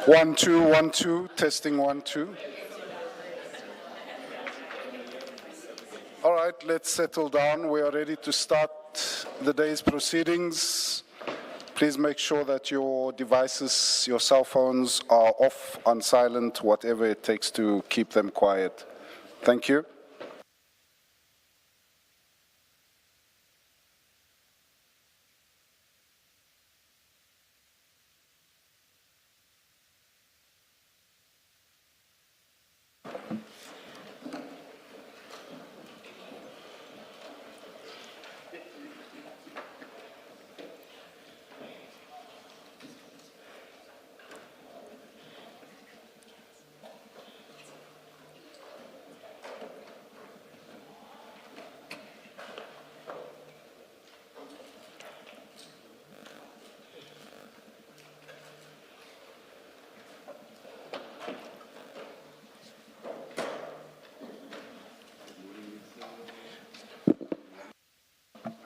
1, 2, 1, 2, testing 1, 2. All right, let's settle down. We are ready to start the day's proceedings. Please make sure that your devices, your cell phones are off, on silent, whatever it takes to keep them quiet. Thank you.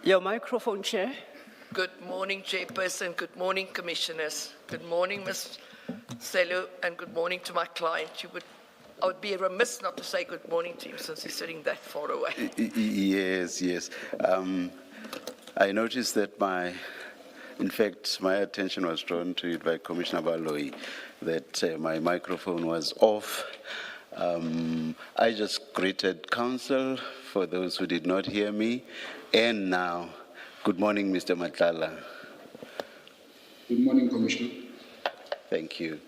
Your microphone, Chair. Good morning, Chairperson. Good morning, Commissioners. Good morning, Ms. Selu, and good morning to my client. I would be remiss not to say good morning to him since he's sitting that far away. Yes. I noticed that my attention was drawn to it by Commissioner Baloyi, that my microphone was off. I just greeted council for those who did not hear me. And now, good morning, Mr. Madlanga. Good morning, Commissioner. Thank you.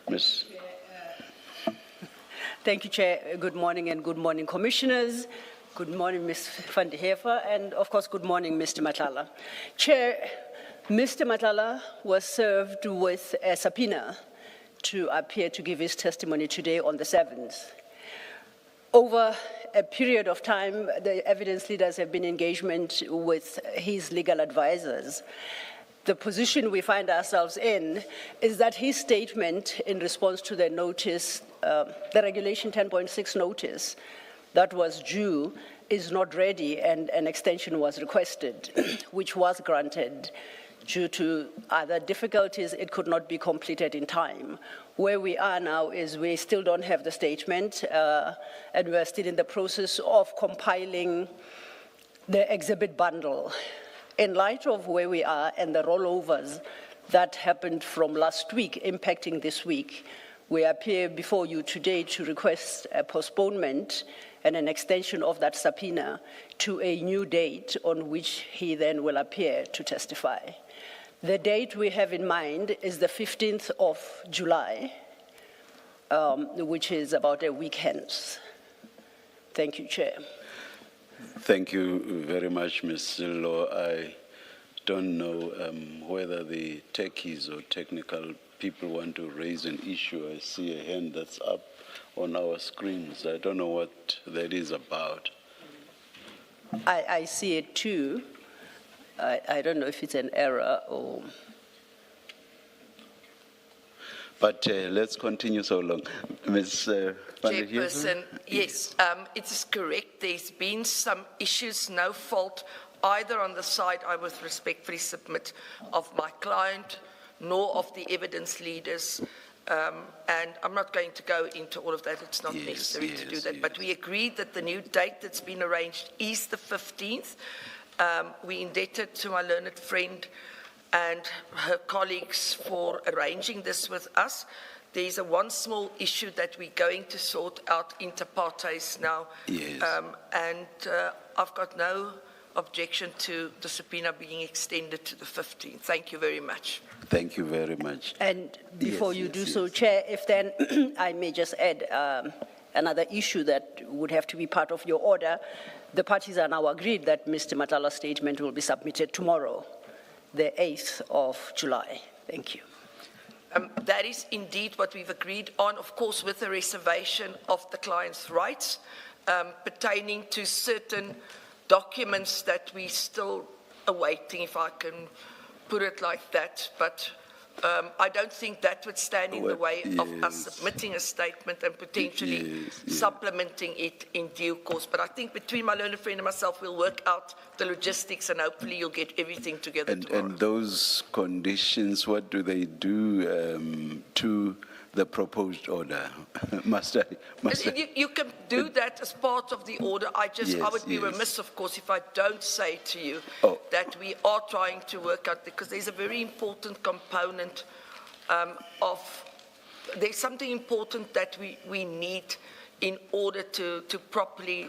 Ms. Thank you, Chair. Good morning and good morning, Commissioners. Good morning, Ms. van der Heever, and of course, good morning, Mr. Madlanga. Chair, Mr. Madlanga was served with a subpoena to appear to give his testimony today on the 7th. Over a period of time, the evidence leaders have been in engagement with his legal advisors. The position we find ourselves in is that his statement in response to the notice, the Regulation 10.6 notice that was due, is not ready, and an extension was requested, which was granted. Due to other difficulties, it could not be completed in time. Where we are now is we still don't have the statement, and we're still in the process of compiling the exhibit bundle. In light of where we are and the rollovers that happened from last week impacting this week, we appear before you today to request a postponement and an extension of that subpoena to a new date on which he then will appear to testify. The date we have in mind is the 15th of July, which is about a week hence. Thank you, Chair. Thank you very much, Ms. Law. I don't know whether the techies or technical people want to raise an issue. I see a hand that's up on our screens. I don't know what that is about. I see it too. I don't know if it's an error or... But let's continue so long. Ms. Chairperson, yes, it is correct. There's been some issues, no fault, either on the side I would respectfully submit of my client, nor of the evidence leaders. And I'm not going to go into all of that. It's not necessary to do that. But we agreed that the new date that's been arranged is the 15th. We indebted to my learned friend and her colleagues for arranging this with us. There's one small issue that we're going to sort out inter partes now. Yes. And I've got no objection to the subpoena being extended to the 15th. Thank you very much. Thank you very much. And before you do so, Chair, if then I may just add another issue that would have to be part of your order. The parties are now agreed that Mr. Matala's statement will be submitted tomorrow, the 8th of July. Thank you. That is indeed what we've agreed on, of course, with the reservation of the client's rights pertaining to certain documents that we're still awaiting, if I can put it like that. But I don't think that would stand in the way of us submitting a statement and potentially supplementing it in due course. But I think between my learned friend and myself, we'll work out the logistics and hopefully you'll get everything together tomorrow. And those conditions, what do they do to the proposed order. Must I? You can do that as part of the order. I Yes, would be yes. remiss, of course, if I don't say to you Oh. that we are trying to work out, because there's a very important component there's something important that we need in order to properly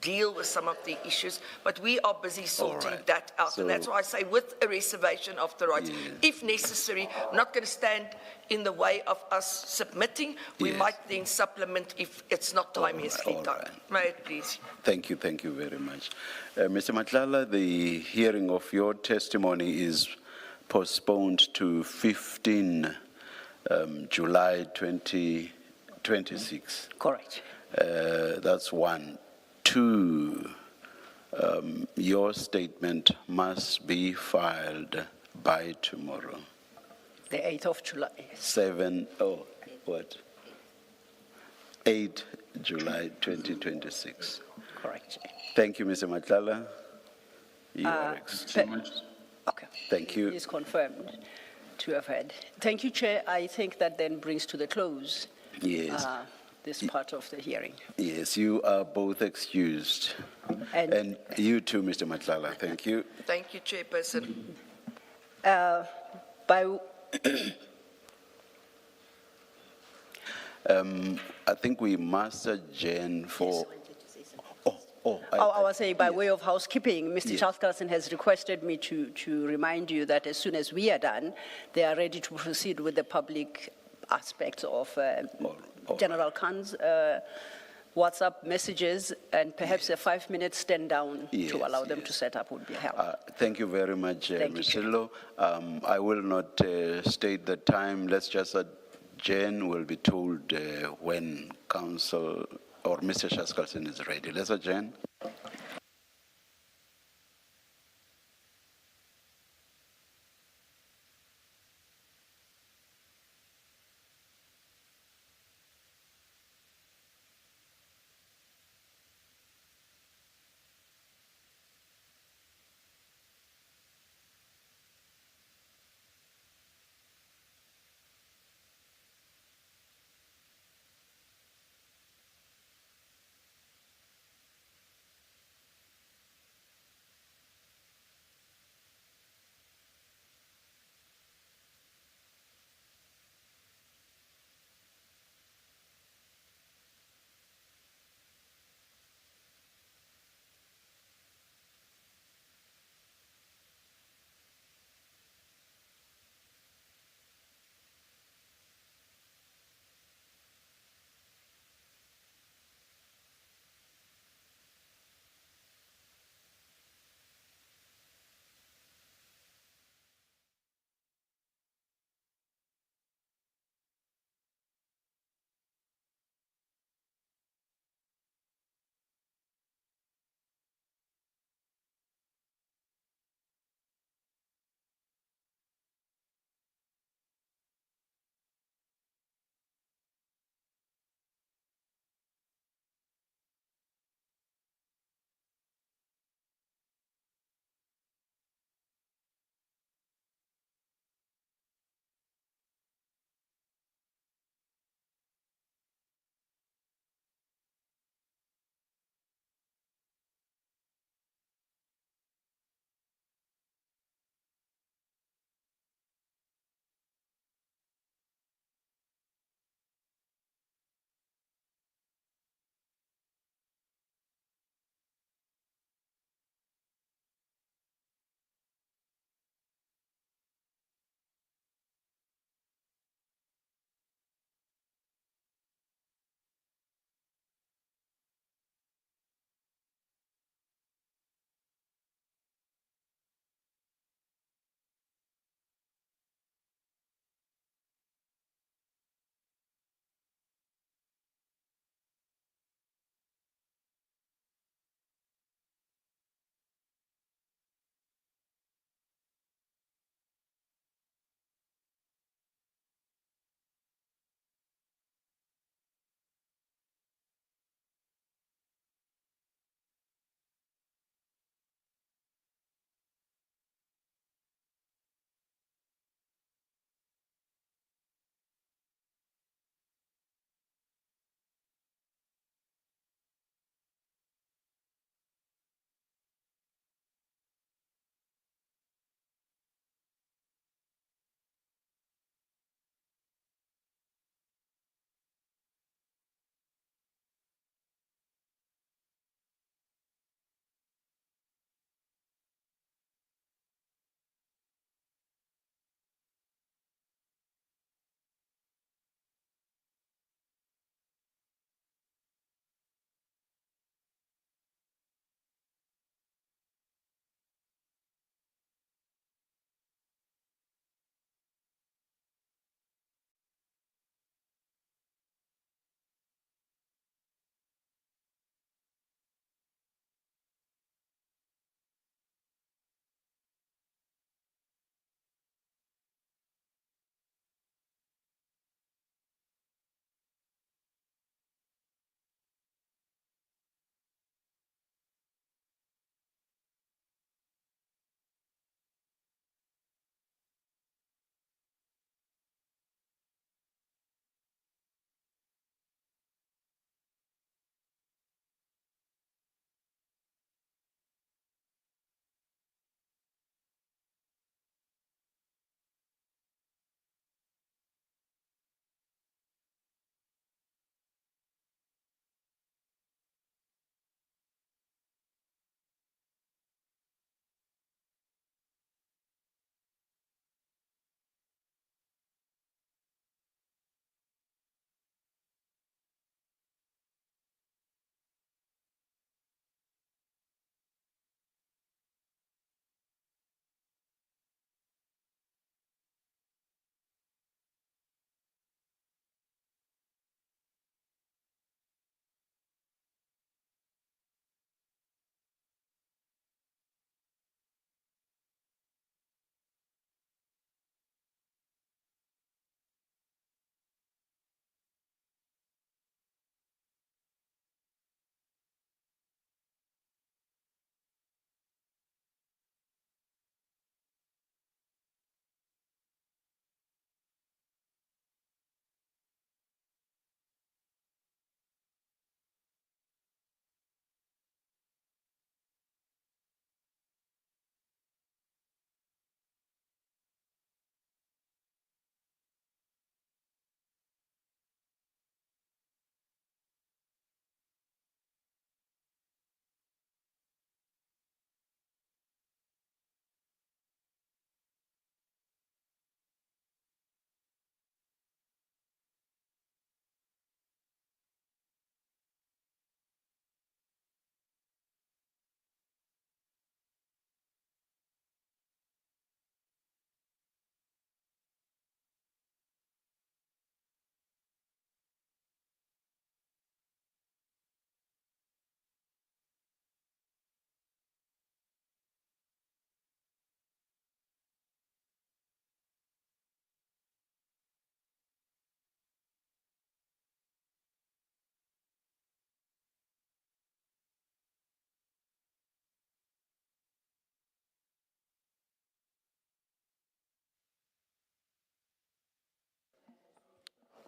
deal with some of the issues, but we are busy sorting right. that out. So- And that's why I say with a reservation of the rights. Yeah. If necessary, I'm not going to stand in the way of us submitting. We Yes. might then supplement if it's not time hastily all done. right. May it please. Thank you very much. Mr. Matlala, the hearing of your testimony is postponed to 15 July 2026. Correct. That's one. Two, your statement must be filed by tomorrow. The 8th of July. 8 July 2026. Correct. Thank you, Mr. Matlala. You are Pe- Okay. Thank you. It is confirmed to have had. Thank you, Chair. I think that then brings to the close Yes. this part of the hearing. Yes, you are both excused. And you too, Mr. Matlala. Thank you. Thank you, Chairperson. By I think we must adjourn for. I was saying, by way of housekeeping, Mr. Yes. Charles Carlson has requested me to remind you that as soon as we are done, they are ready to proceed with the public aspects of all General Khan's WhatsApp messages, and perhaps a 5-minute stand down to Yes, allow them to yes. set up would be helpful. Thank you very much, Thank you, Ms. Chair. Sillo. I will not state the time. Let's just adjourn. We'll be told when Council or Mr. Shaskalson is ready. Let's adjourn.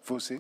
Vusi?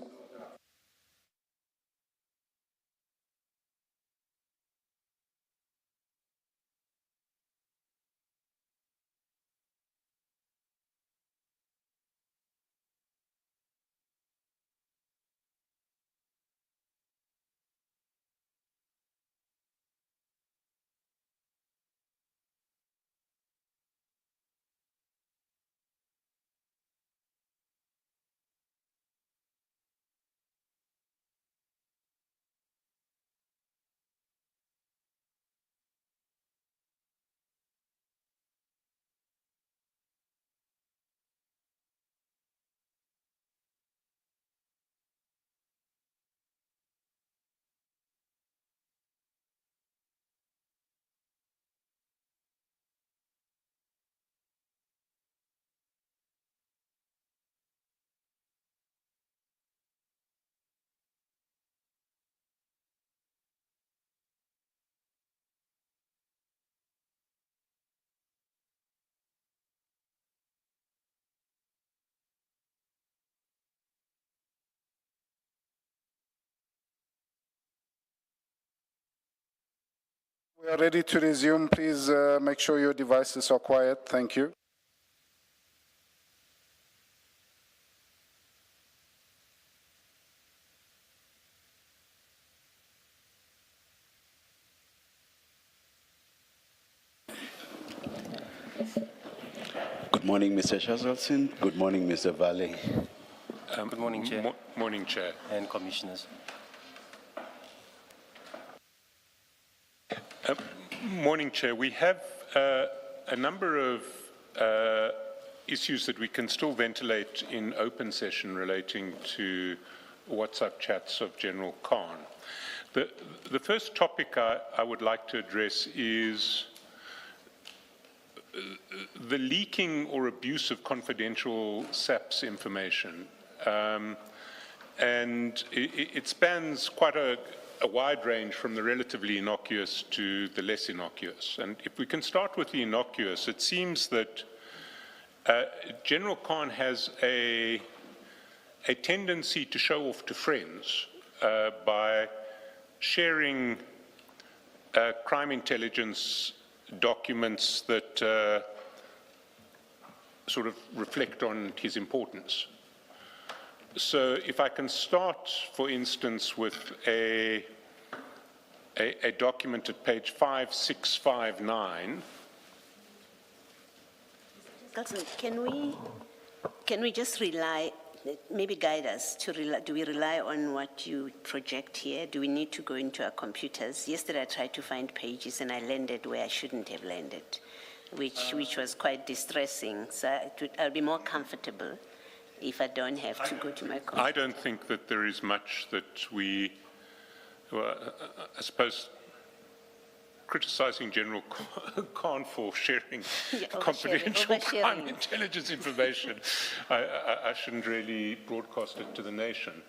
We are ready to resume. Please make sure your devices are quiet. Thank you. Good morning, Mr. Shazelson. Good morning, Mr. Valley. Good morning, Chair Morning, Chair. and Commissioners. Morning, Chair. We have a number of issues that we can still ventilate in open session relating to WhatsApp chats of General Khan. The first topic I would like to address is the leaking or abuse of confidential SAPS information. And it spans quite a wide range from the relatively innocuous to the less innocuous. And if we can start with the innocuous, it seems that General Khan has a tendency to show off to friends by sharing crime intelligence documents that sort of reflect on his importance. So if I can start, for instance, with a document at page 5659. Can we just rely, maybe guide us to rely, do we rely on what you project here? Do we need to go into our computers? Yesterday I tried to find pages and I landed where I shouldn't have landed, which was quite distressing. So I'll be more comfortable if I don't have to go to my computer. I don't think that there is much that we, well, I suppose, criticizing General Khan for sharing confidential crime intelligence information. I shouldn't really broadcast it to the nation.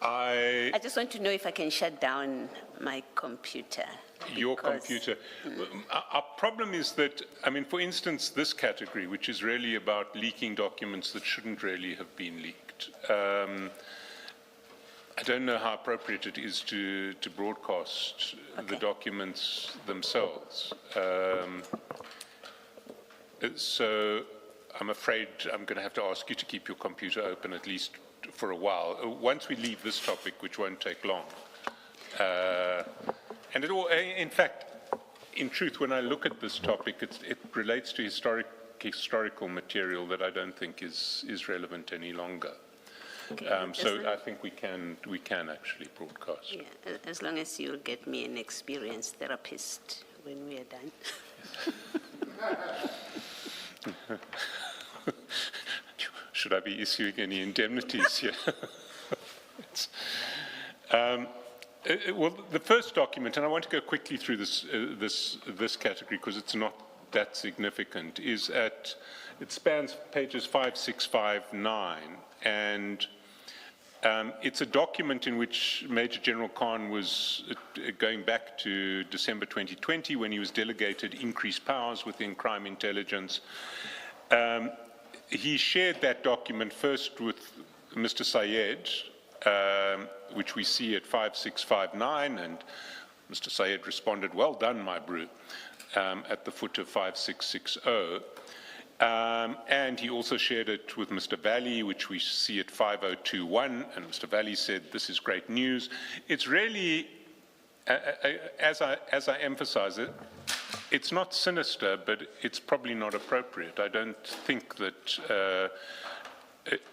I just want to know if I can shut down my computer. Your computer. Our problem is that, I mean, for instance, this category, which is really about leaking documents that shouldn't really have been leaked. I don't know how appropriate it is to broadcast the documents themselves. So I'm afraid I'm going to have to ask you to keep your computer open at least for a while. Once we leave this topic, which won't take long. And it all, in fact, in truth, when I look at this topic, it relates to historical material that I don't think is relevant any longer. So I think we can actually broadcast. Yeah, as long as you'll get me an experienced therapist when we are done. Should I be issuing any indemnities here? Well, the first document, and I want to go quickly through this category because it's not that significant, is it spans pages 5659, and it's a document in which Major General Khan was going back to December 2020 when he was delegated increased powers within crime intelligence. he shared that document first with Mr. Sayed, which we see at 5659, and Mr. Sayed responded, "Well done, my brew," at the foot of 5660. And he also shared it with Mr. Valley, which we see at 5021, and Mr. Valley said, "This is great news." It's really, as I emphasize it, it's not sinister, but it's probably not appropriate. I don't think that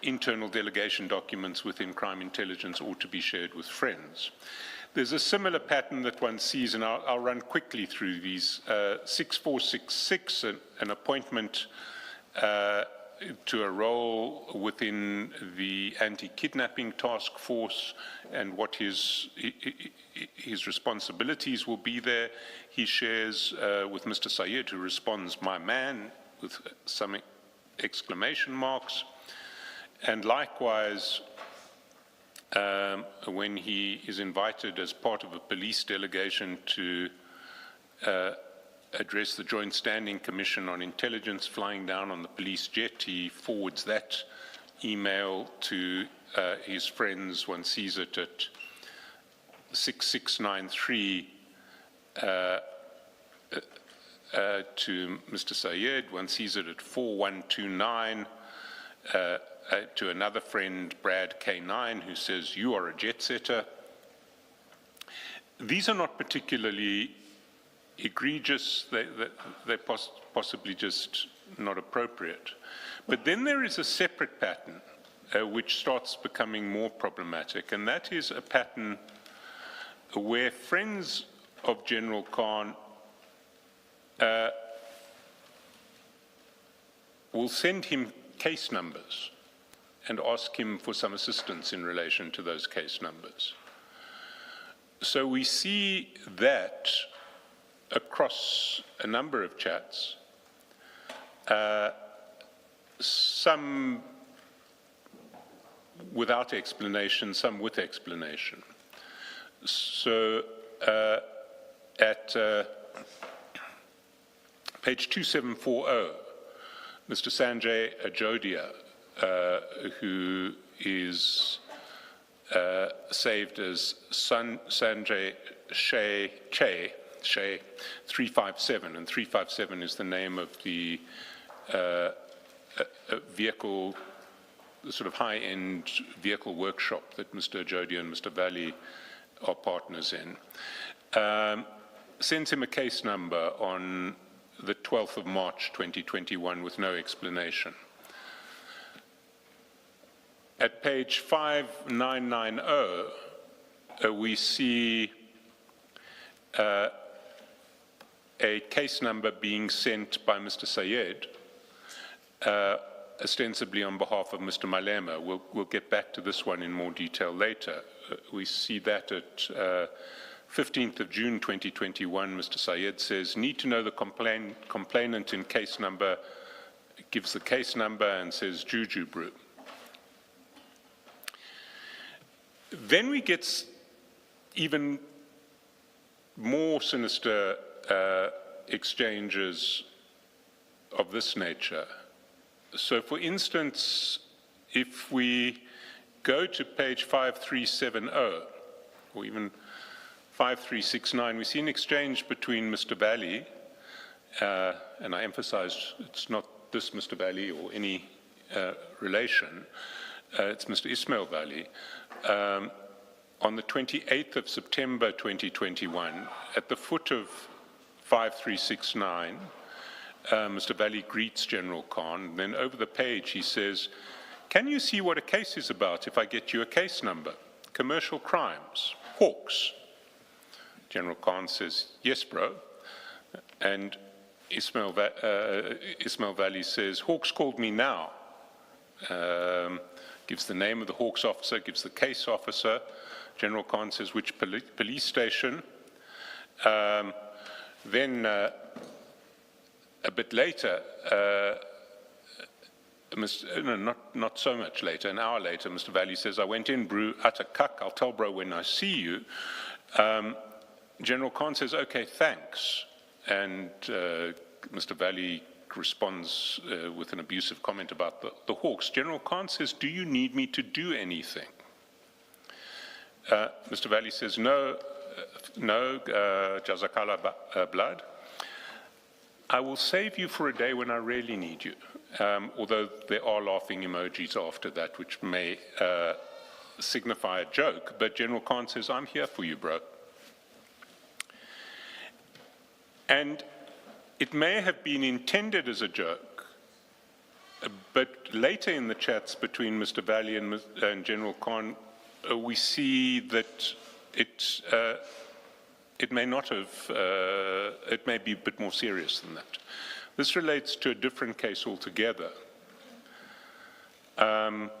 internal delegation documents within crime intelligence ought to be shared with friends. There's a similar pattern that one sees, and I'll run quickly through these. 6466, an appointment to a role within the anti-kidnapping task force and what his responsibilities will be there. He shares with Mr. Sayed, who responds, "My man," with some exclamation marks. And likewise, when he is invited as part of a police delegation to address the Joint Standing Commission on Intelligence, flying down on the police jet, he forwards that email to his friends. One sees it at 6693 to Mr. Sayed. One sees it at 4129 to another friend, Brad K9, who says, "You are a jet setter." These are not particularly egregious, they're possibly just not appropriate. But then there is a separate pattern which starts becoming more problematic, and that is a pattern where friends of General Khan will send him case numbers and ask him for some assistance in relation to those case numbers. So we see that across a number of chats, some without explanation, some with explanation. So at page 2740, Mr. Sanjay Ajodia, who is saved as Sanjay Shay 357, and 357 is the name of the vehicle, the sort of high-end vehicle workshop that Mr. Ajodia and Mr. Valley are partners in, sends him a case number on the 12th of March 2021 with no explanation. At page 5990, we see a case number being sent by Mr. Sayed, ostensibly on behalf of Mr. Malema. We'll get back to this one in more detail later. We see that at 15th of June 2021, Mr. Sayed says, "Need to know the complainant in case number," gives the case number and says, "Juju Brew." Then we get even more sinister exchanges of this nature. So for instance, if we go to page 5370, or even 5369, we see an exchange between Mr. Valley, and I emphasize it's not this Mr. Valley or any relation, it's Mr. Ismail Valley, on the 28th of September 2021, at the foot of 5369, Mr. Valley greets General Khan. Then over the page he says, "Can you see what a case is about if I get you a case number? Commercial crimes, Hawks." General Khan says, "Yes, bro." And Ismail Valley says, "Hawks called me now." Gives the name of the Hawks officer, gives the case officer. General Khan says, "Which police station?" Then a bit later, not so much later, an hour later, Mr. Valley says, "I went in, brew, utter cuck, I'll tell bro when I see you." General Khan says, "Okay, thanks." And Mr. Valley responds with an abusive comment about the Hawks. General Khan says, do you need me to do anything? Mr. Valley says, no, Jazakala blood. I will save you for a day when I really need you. Although there are laughing emojis after that, which may signify a joke, but General Khan says, I'm here for you, bro. And it may have been intended as a joke, but later in the chats between Mr. Valley and General Khan, we see that it may not have, it may be a bit more serious than that. This relates to a different case altogether. And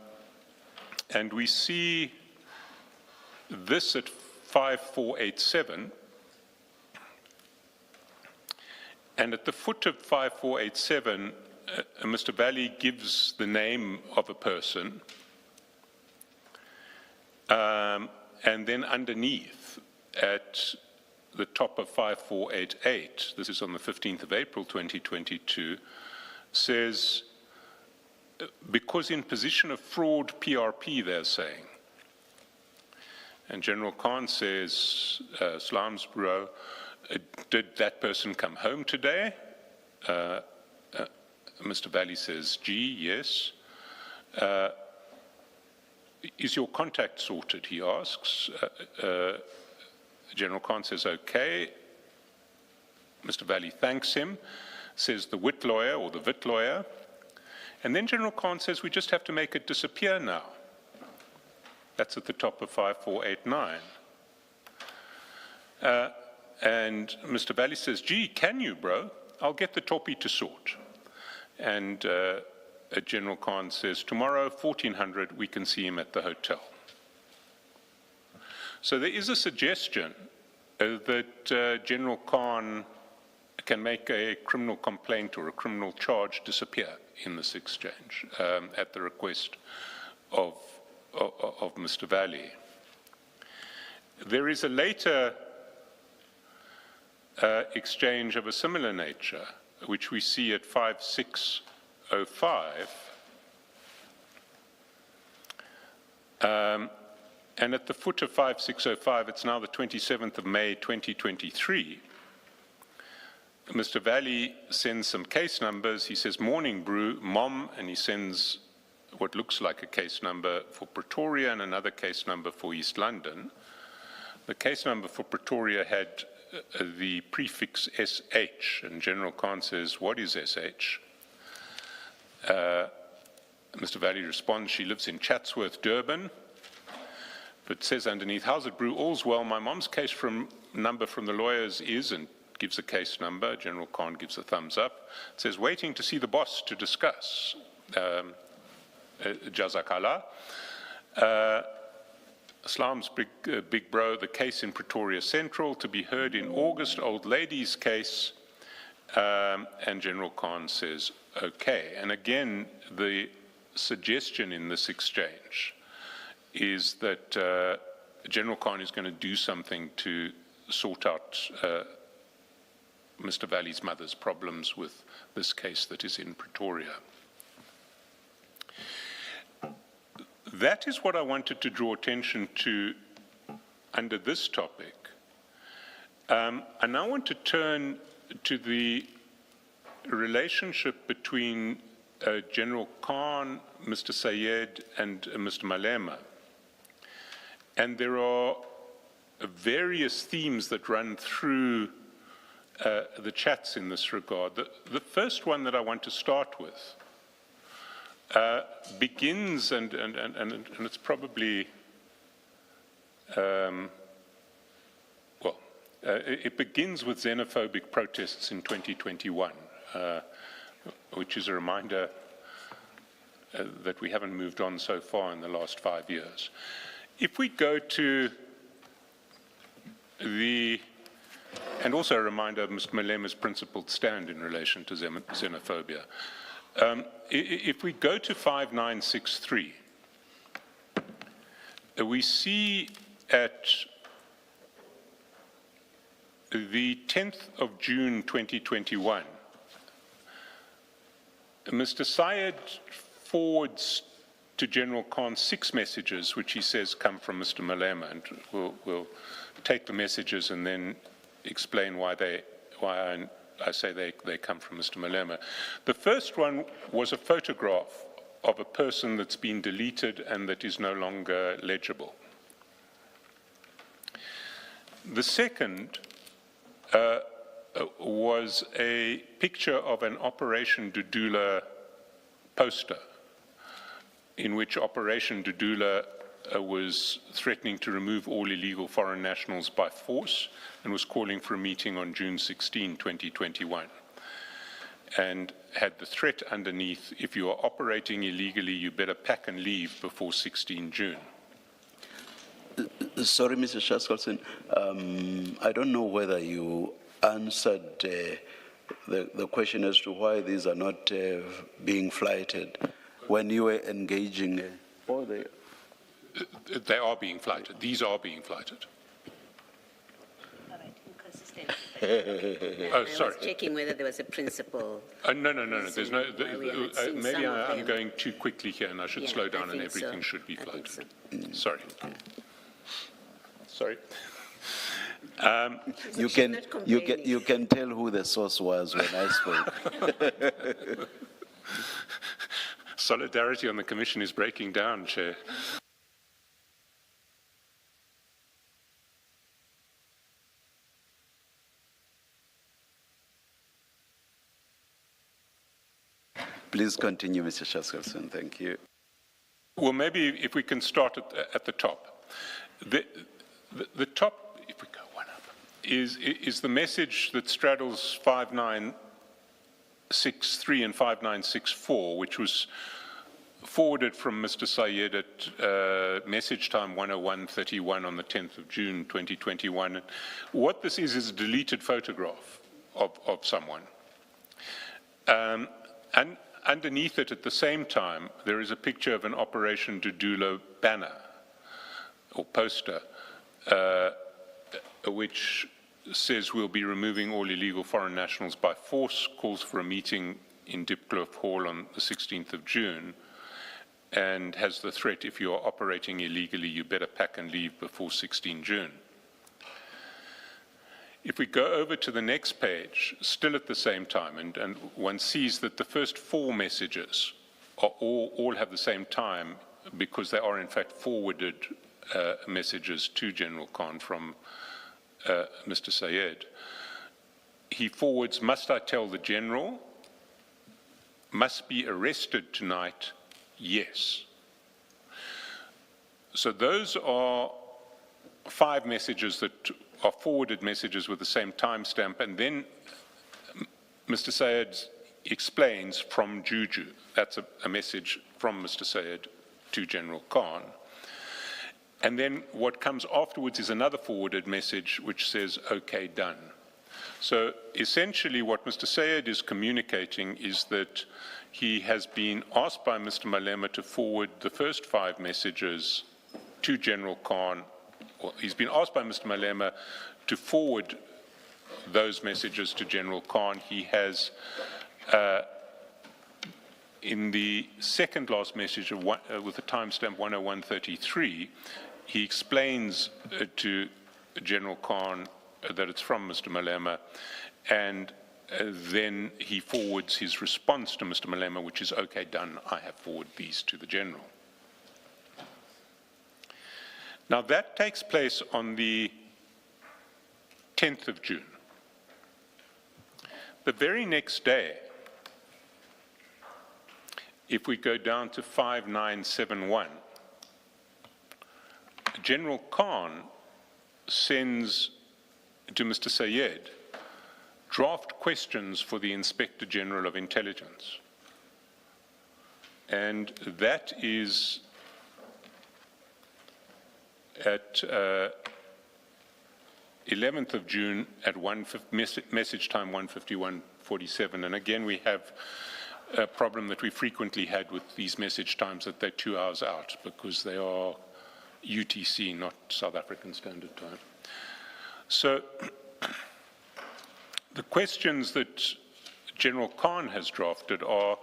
we see this at 5487. And at the foot of 5487, Mr. Valley gives the name of a person. And then underneath, at the top of 5488, this is on the 15th of April 2022, says, because in position of fraud PRP, they're saying. And General Khan says, Salam's Bureau, did that person come home today? Mr. Valley says, gee, yes. Is your contact sorted, he asks. General Khan says, okay. Mr. Valley thanks him, says the wit lawyer or the vit lawyer. And then General Khan says, we just have to make it disappear now. That's at the top of 5489. And Mr. Valley says, gee, can you, bro? I'll get the toppy to sort. And General Khan says, tomorrow, 1400, we can see him at the hotel. So there is a suggestion that General Khan can make a criminal complaint or a criminal charge disappear in this exchange at the request of Mr. Valley. There is a later exchange of a similar nature, which we see at 5605. And at the foot of 5605, it's now the 27th of May, 2023. Mr. Valley sends some case numbers. He says, morning brew, mom, and he sends what looks like a case number for Pretoria and another case number for East London. The case number for Pretoria had the prefix SH, and General Khan says, what is SH? Mr. Valley responds, she lives in Chatsworth, Durban, but says underneath, how's it, brew? All's well. My mom's case number from the lawyers is, and gives a case number. General Khan gives a thumbs up. It says, waiting to see the boss to discuss. Jazakala. Islam's big bro, the case in Pretoria Central to be heard in August, old lady's case. And General Khan says, okay. And again, the suggestion in this exchange is that General Khan is going to do something to sort out Mr. Valley's mother's problems with this case that is in Pretoria. That is what I wanted to draw attention to under this topic. I now want to turn to the relationship between General Khan, Mr. Sayed, and Mr. Malema. And there are various themes that run through the chats in this regard. The first one that I want to start with begins, and it's probably, it begins with xenophobic protests in 2021, which is a reminder that we haven't moved on so far in the last 5 years. If we go to and also a reminder of Mr. Malema's principled stand in relation to xenophobia. If we go to 5963, we see at the 10th of June 2021, Mr. Syed forwards to General Khan 6 messages, which he says come from Mr. Malema, and we'll take the messages and then explain why I say they come from Mr. Malema. The first one was a photograph of a person that's been deleted and that is no longer legible. The second was a picture of an Operation Dudula poster, in which Operation Dudula was threatening to remove all illegal foreign nationals by force and was calling for a meeting on June 16, 2021. And had the threat underneath, if you are operating illegally, you better pack and leave before 16 June. Sorry, Mr. Shaskalson, I don't know whether you answered the question as to why these are not being flighted when you were engaging. They are being flighted. These are being flighted. All right, inconsistent. Oh, sorry. I was checking whether there was a principle. No. There's no. Why we are not seeing Maybe some of I'm them. going too quickly here, and I should Yeah, slow I down, and think so. everything should be I think flighted. Sorry. Sorry. You can tell who the source was when I spoke. Solidarity on the Commission is breaking down, Chair. Please continue, Mr. Shaskalson. Thank you. Well, maybe if we can start at the top. The top, if we go one up, is the message that straddles 5963 and 5964, which was forwarded from Mr. Syed at message time 101:31 on the 10th of June 2021. What this is a deleted photograph of someone. And underneath it, at the same time, there is a picture of an Operation Dudula banner or poster, which says we'll be removing all illegal foreign nationals by force, calls for a meeting in Dipkloof Hall on the 16th of June, and has the threat, if you are operating illegally, you better pack and leave before 16 June. If we go over to the next page, still at the same time, and one sees that the first 4 messages are all have the same time, because they are in fact forwarded messages to General Khan from Mr. Syed. He forwards, must I tell the General? Must be arrested tonight? Yes. So those are 5 messages that are forwarded messages with the same timestamp, and then Mr. Syed explains from Juju. That's a message from Mr. Syed to General Khan. And then what comes afterwards is another forwarded message which says, okay, done. So essentially what Mr. Syed is communicating is that he has been asked by Mr. Malema to forward the first 5 messages to General Khan. Well, he's been asked by Mr. Malema to forward those messages to General Khan. He has, in the second last message with the timestamp 101:33, he explains to General Khan that it's from Mr. Malema, and then he forwards his response to Mr. Malema, which is, okay, done, I have forwarded these to the General. Now that takes place on the 10th of June. The very next day, if we go down to 5971, General Khan sends to Mr. Syed draft questions for the Inspector General of Intelligence. And that is at 11th of June at message time 1:51:47. And again, we have a problem that we frequently had with these message times, that they're 2 hours out because they are UTC, not South African Standard Time. So the questions that General Khan has drafted are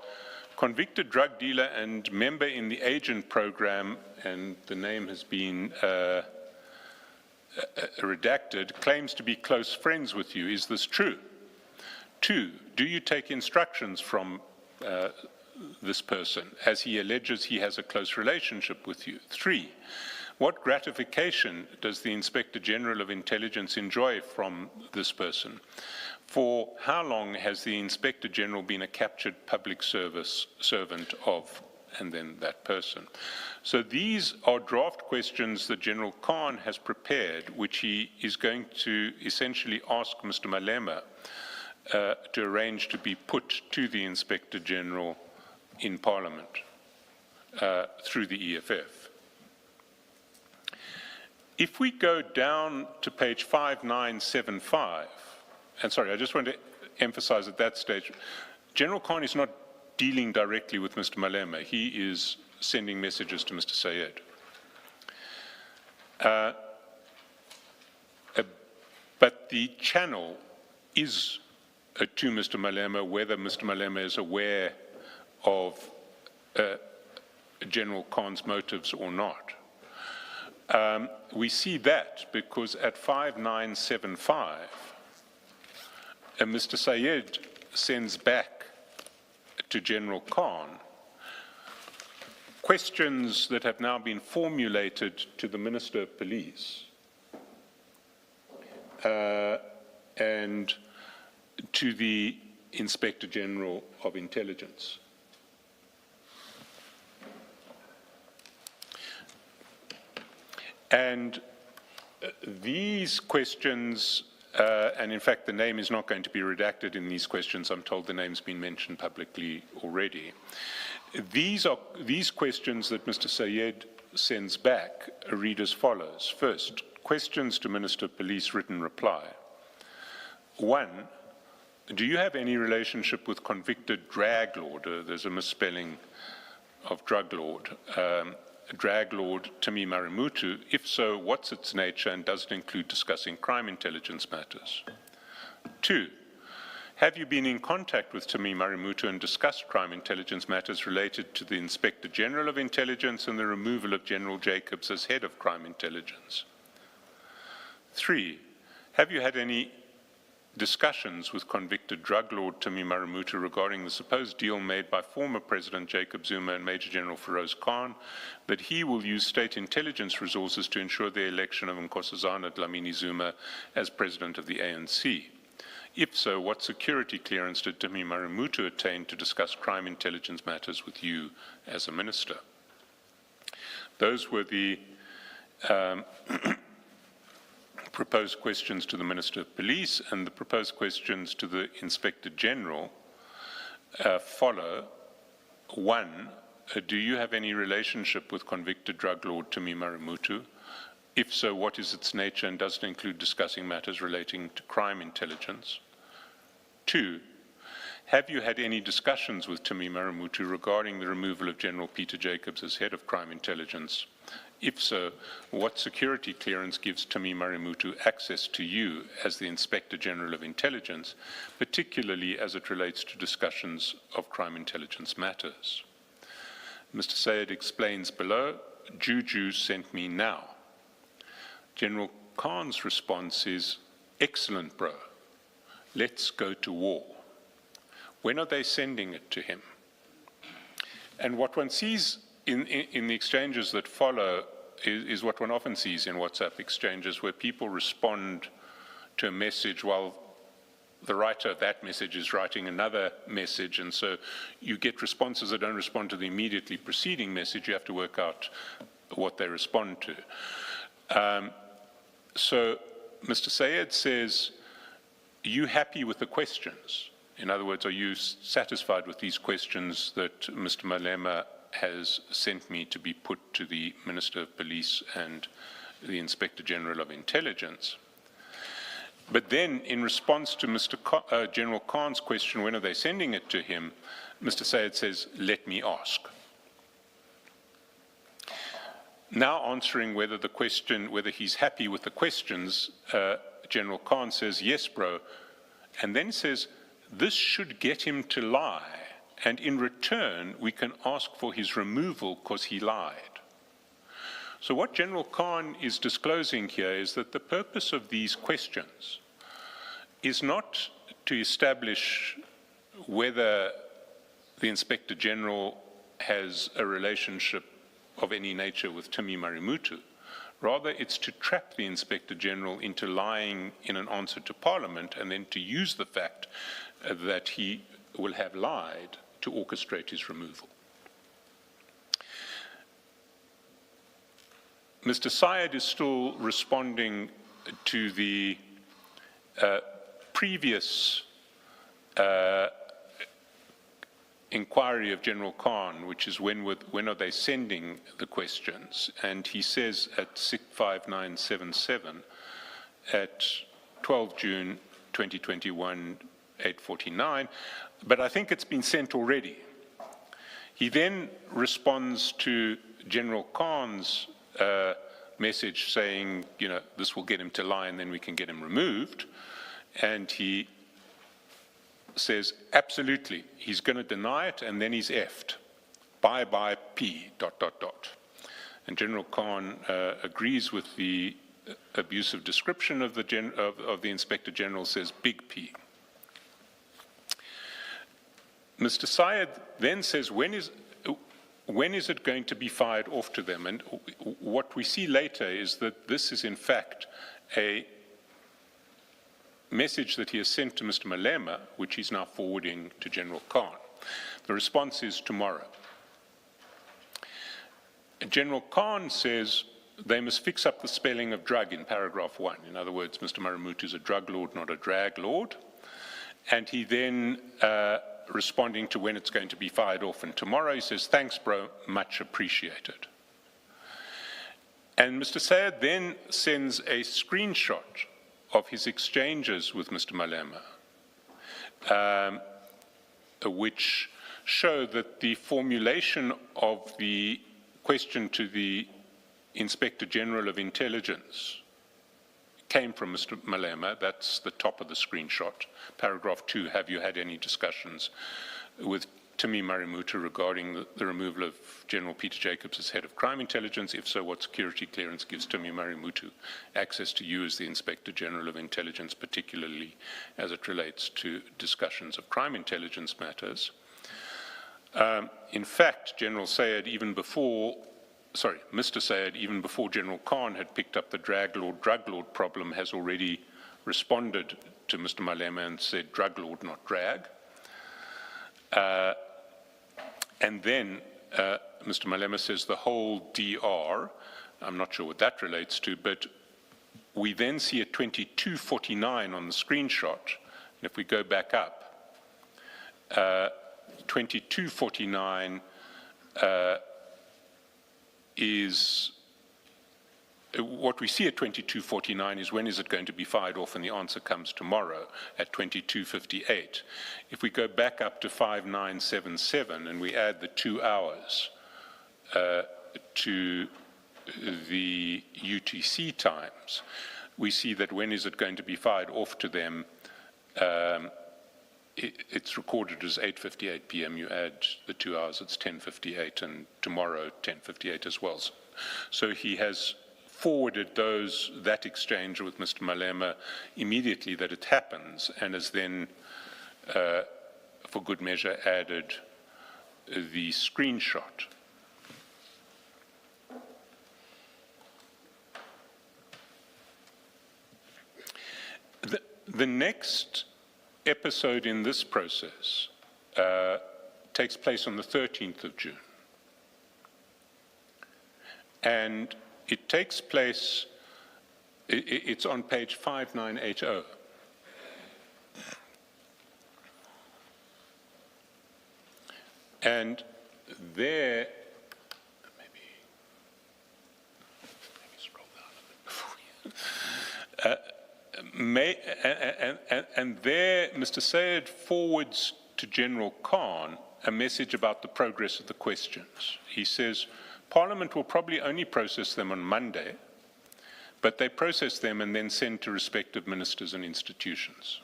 convicted drug dealer and member in the agent program, and the name has been redacted, claims to be close friends with you. Is this true? 2, do you take instructions from this person, as he alleges he has a close relationship with you? 3, what gratification does the Inspector General of Intelligence enjoy from this person? 4, how long has the Inspector General been a captured public service servant of, and then that person? So these are draft questions that General Khan has prepared, which he is going to essentially ask Mr. Malema to arrange to be put to the Inspector General in Parliament through the EFF. If we go down to page 5975, and sorry, I just want to emphasize at that stage, General Khan is not dealing directly with Mr. Malema. He is sending messages to Mr. Sayed. But the channel is to Mr. Malema, whether Mr. Malema is aware of General Khan's motives or not. We see that because at 5975, Mr. Sayed sends back to General Khan questions that have now been formulated to the Minister of Police and to the Inspector General of Intelligence. And these questions, and in fact the name is not going to be redacted in these questions, I'm told the name's been mentioned publicly already. These questions that Mr. Sayed sends back read as follows. First, questions to Minister of Police, written reply. 1, do you have any relationship with convicted drag lord? There's a misspelling of drug lord. Drag lord Timi Marimutu? If so, what's its nature, and does it include discussing crime intelligence matters? 2, have you been in contact with Timi Marimutu and discussed crime intelligence matters related to the Inspector General of Intelligence and the removal of General Jacobs as head of crime intelligence? 3, have you had any discussions with convicted drug lord Timi Marimutu regarding the supposed deal made by former President Jacob Zuma and Major General Feroz Khan that he will use state intelligence resources to ensure the election of Nkosazana Dlamini Zuma as president of the ANC? If so, what security clearance did Timi Marimutu attain to discuss crime intelligence matters with you as a minister? Those were the proposed questions to the Minister of Police, and the proposed questions to the Inspector General follow. 1, do you have any relationship with convicted drug lord Timi Marimutu? If so, what is its nature, and does it include discussing matters relating to crime intelligence? 2, have you had any discussions with Timi Marimutu regarding the removal of General Peter Jacobs as head of crime intelligence? If so, what security clearance gives Timi Marimutu access to you as the Inspector General of Intelligence, particularly as it relates to discussions of crime intelligence matters? Mr. Sayed explains below, Juju sent me now. General Khan's response is, excellent, bro. Let's go to war. When are they sending it to him? And what one sees in the exchanges that follow is what one often sees in WhatsApp exchanges, where people respond to a message while the writer of that message is writing another message, and so you get responses that don't respond to the immediately preceding message. You have to work out what they respond to. So Mr. Sayed says, are you happy with the questions? In other words, are you satisfied with these questions that Mr. Malema has sent me to be put to the Minister of Police and the Inspector General of Intelligence? But then, in response to General Khan's question, when are they sending it to him, Mr. Sayed says, let me ask. Now answering whether he's happy with the questions, General Khan says, yes, bro, and then says, this should get him to lie, and in return, we can ask for his removal because he lied. So what General Khan is disclosing here is that the purpose of these questions is not to establish whether the Inspector General has a relationship of any nature with Timi Marimutu. Rather, it's to trap the Inspector General into lying in an answer to Parliament and then to use the fact that he will have lied to orchestrate his removal. Mr. Syed is still responding to the previous inquiry of General Khan, which is when are they sending the questions, and he says at 65977 at 12 June 2021, 8:49, but I think it's been sent already. He then responds to General Khan's message saying, you know, this will get him to lie and then we can get him removed, and he says, absolutely, he's going to deny it, and then he's effed. Bye-bye P, ... And General Khan agrees with the abusive description of the Inspector General, says big P. Mr. Syed then says, when is it going to be fired off to them? And what we see later is that this is in fact a message that he has sent to Mr. Malema, which he's now forwarding to General Khan. The response is tomorrow. General Khan says they must fix up the spelling of drug in paragraph 1. In other words, Mr. Marimutu is a drug lord, not a drag lord. And he then, responding to when it's going to be fired off and tomorrow, he says, thanks, bro, much appreciated. And Mr. Syed then sends a screenshot of his exchanges with Mr. Malema, which show that the formulation of the question to the Inspector General of Intelligence came from Mr. Malema. That's the top of the screenshot. Paragraph 2, have you had any discussions with Timi Marimutu regarding the removal of General Peter Jacobs as head of crime intelligence? If so, what security clearance gives Timi Marimutu access to you as the Inspector General of Intelligence, particularly as it relates to discussions of crime intelligence matters? In fact, Mr. Syed, even before General Khan had picked up the drug lord problem, has already responded to Mr. Malema and said drug lord, not drag. And then Mr. Malema says the whole DR, I'm not sure what that relates to, but we then see a 2249 on the screenshot. And if we go back up, 2249 is, what we see at 2249 is when is it going to be fired off, and the answer comes tomorrow at 2258. If we go back up to 5977 and we add the 2 hours to the UTC times, we see that when is it going to be fired off to them, it's recorded as 8:58 p.m. You add the 2 hours, it's 10:58, and tomorrow 10:58 as well. So he has forwarded that exchange with Mr. Malema immediately that it happens, and has then, for good measure, added the screenshot. The next episode in this process takes place on the 13th of June. And it takes place, it's on page 5980. And there, maybe scroll down a bit before and there Mr. Syed forwards to General Khan a message about the progress of the questions. He says, Parliament will probably only process them on Monday, but they process them and then send to respective ministers and institutions.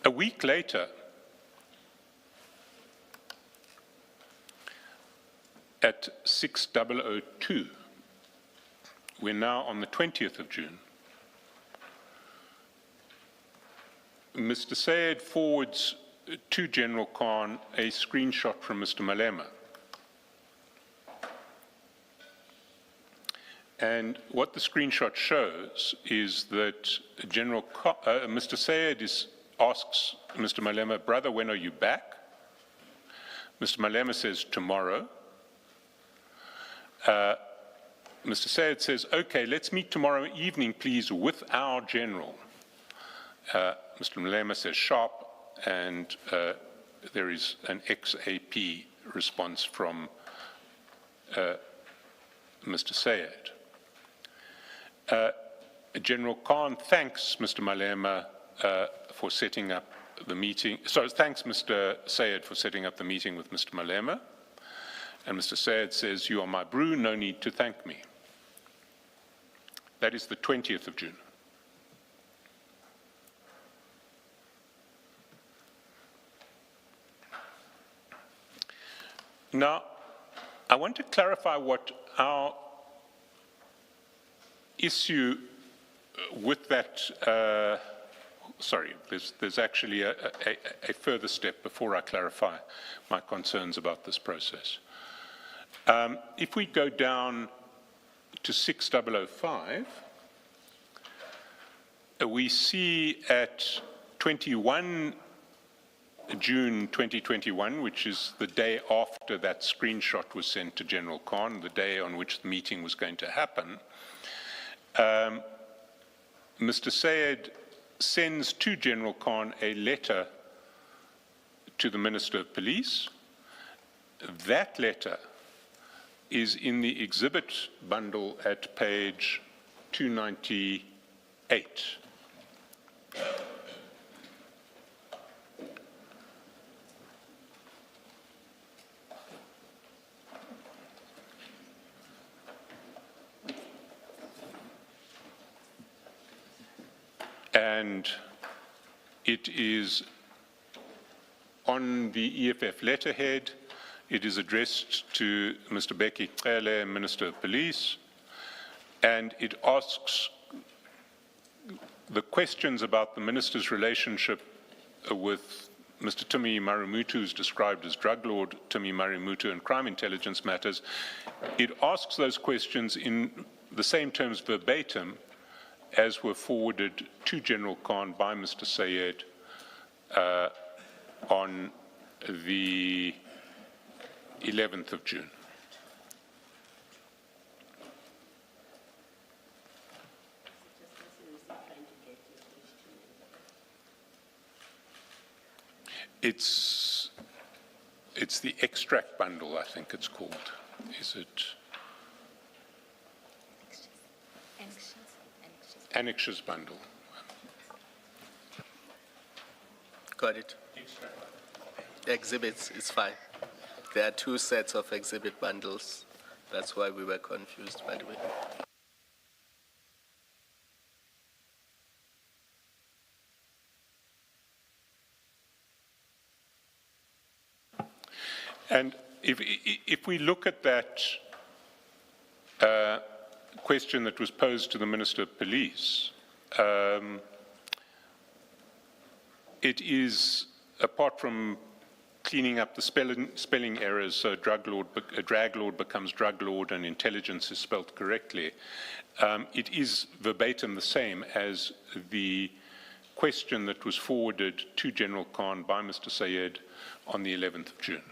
A week later, at 6:002, we're now on the 20th of June, Mr. Sayed forwards to General Khan a screenshot from Mr. Malema. And what the screenshot shows is that Mr. Sayed asks Mr. Malema, brother, when are you back? Mr. Malema says, tomorrow. Mr. Sayed says, okay, let's meet tomorrow evening, please, with our general. Mr. Malema says, sharp, and there is an XAP response from Mr. Sayed. General Khan thanks Mr. Malema for setting up the meeting, thanks Mr. Sayed for setting up the meeting with Mr. Malema. And Mr. Sayed says, you are my brew, no need to thank me. That is the 20th of June. Now, I want to clarify what our issue with that, there's actually a further step before I clarify my concerns about this process. If we go down to 6005, we see at 21 June 2021, which is the day after that screenshot was sent to General Khan, the day on which the meeting was going to happen, Mr. Sayed sends to General Khan a letter to the Minister of Police. That letter is in the exhibit bundle at page 298. And it is on the EFF letterhead. It is addressed to Mr. Beki Cele, Minister of Police, and it asks the questions about the minister's relationship with Mr. Tumi Marumutu, who's described as drug lord Tumi Marumutu, and crime intelligence matters. It asks those questions in the same terms verbatim as were forwarded to General Khan by Mr. Sayed on the 11th of June. It's the extract bundle, I think it's called. Is it? Annexes bundle. Got it. Exhibits is fine. There are two sets of exhibit bundles. That's why we were confused, by the way. And if we look at that question that was posed to the Minister of Police, it is, apart from cleaning up the spelling errors, so drag lord becomes drug lord and intelligence is spelt correctly, it is verbatim the same as the question that was forwarded to General Khan by Mr. Sayed on the 11th of June.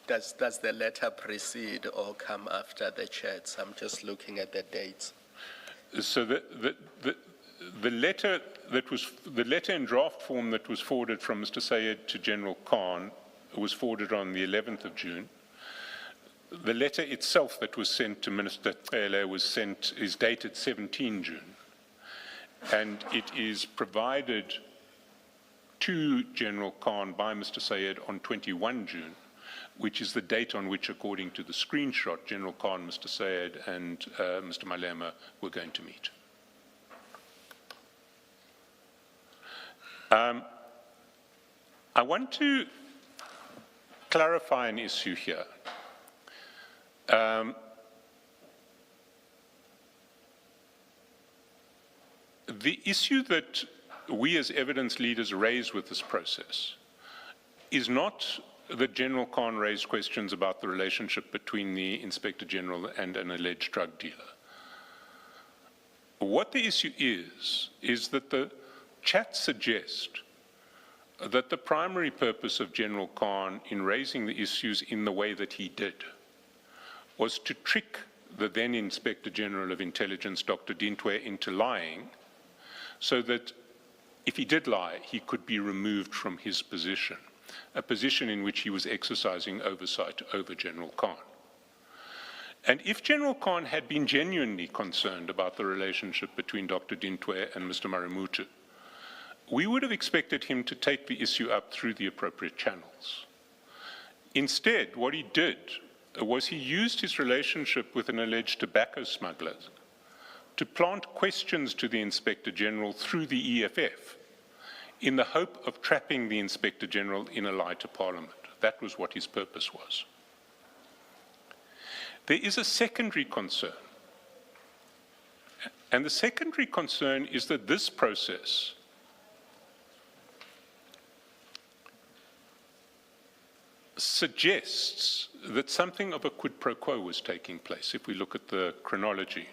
Does the letter precede or come after the chats? I'm just looking at the dates. So the letter in draft form that was forwarded from Mr. Sayed to General Khan was forwarded on the 11th of June. The letter itself that was sent to Minister Cele is dated 17 June, and it is provided to General Khan by Mr. Sayed on 21 June, which is the date on which, according to the screenshot, General Khan, Mr. Sayed, and Mr. Malema were going to meet. I want to clarify an issue here. The issue that we as evidence leaders raise with this process is not that General Khan raised questions about the relationship between the Inspector General and an alleged drug dealer. What the issue is that the chats suggest that the primary purpose of General Khan in raising the issues in the way that he did was to trick the then Inspector General of Intelligence, Dr. Dintwe, into lying, so that if he did lie, he could be removed from his position, a position in which he was exercising oversight over General Khan. And if General Khan had been genuinely concerned about the relationship between Dr. Dintwe and Mr. Marimutu, we would have expected him to take the issue up through the appropriate channels. Instead, what he did was he used his relationship with an alleged tobacco smuggler to plant questions to the Inspector General through the EFF in the hope of trapping the Inspector General in a lie to Parliament. That was what his purpose was. There is a secondary concern, and the secondary concern is that this process suggests that something of a quid pro quo was taking place, if we look at the chronology.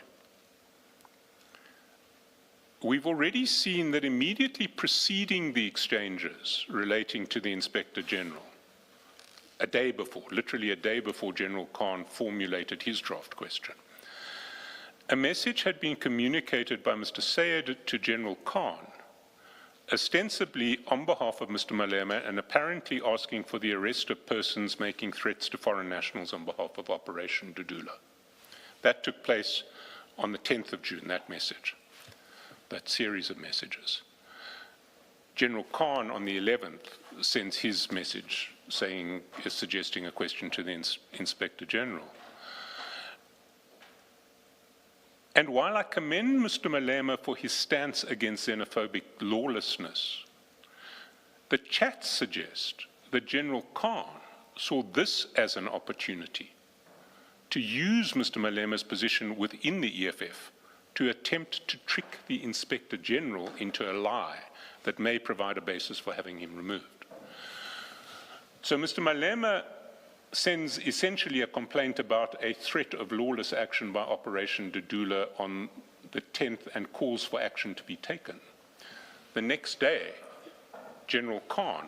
We've already seen that immediately preceding the exchanges relating to the Inspector General, a day before, literally a day before General Khan formulated his draft question, a message had been communicated by Mr. Sayed to General Khan, ostensibly on behalf of Mr. Malema and apparently asking for the arrest of persons making threats to foreign nationals on behalf of Operation Dudula. That took place on the 10th of June, that message, that series of messages. General Khan on the 11th sends his message suggesting a question to the Inspector General. And while I commend Mr. Malema for his stance against xenophobic lawlessness, the chats suggest that General Khan saw this as an opportunity to use Mr. Malema's position within the EFF to attempt to trick the Inspector General into a lie that may provide a basis for having him removed. So Mr. Malema sends essentially a complaint about a threat of lawless action by Operation Dudula on the 10th and calls for action to be taken. The next day, General Khan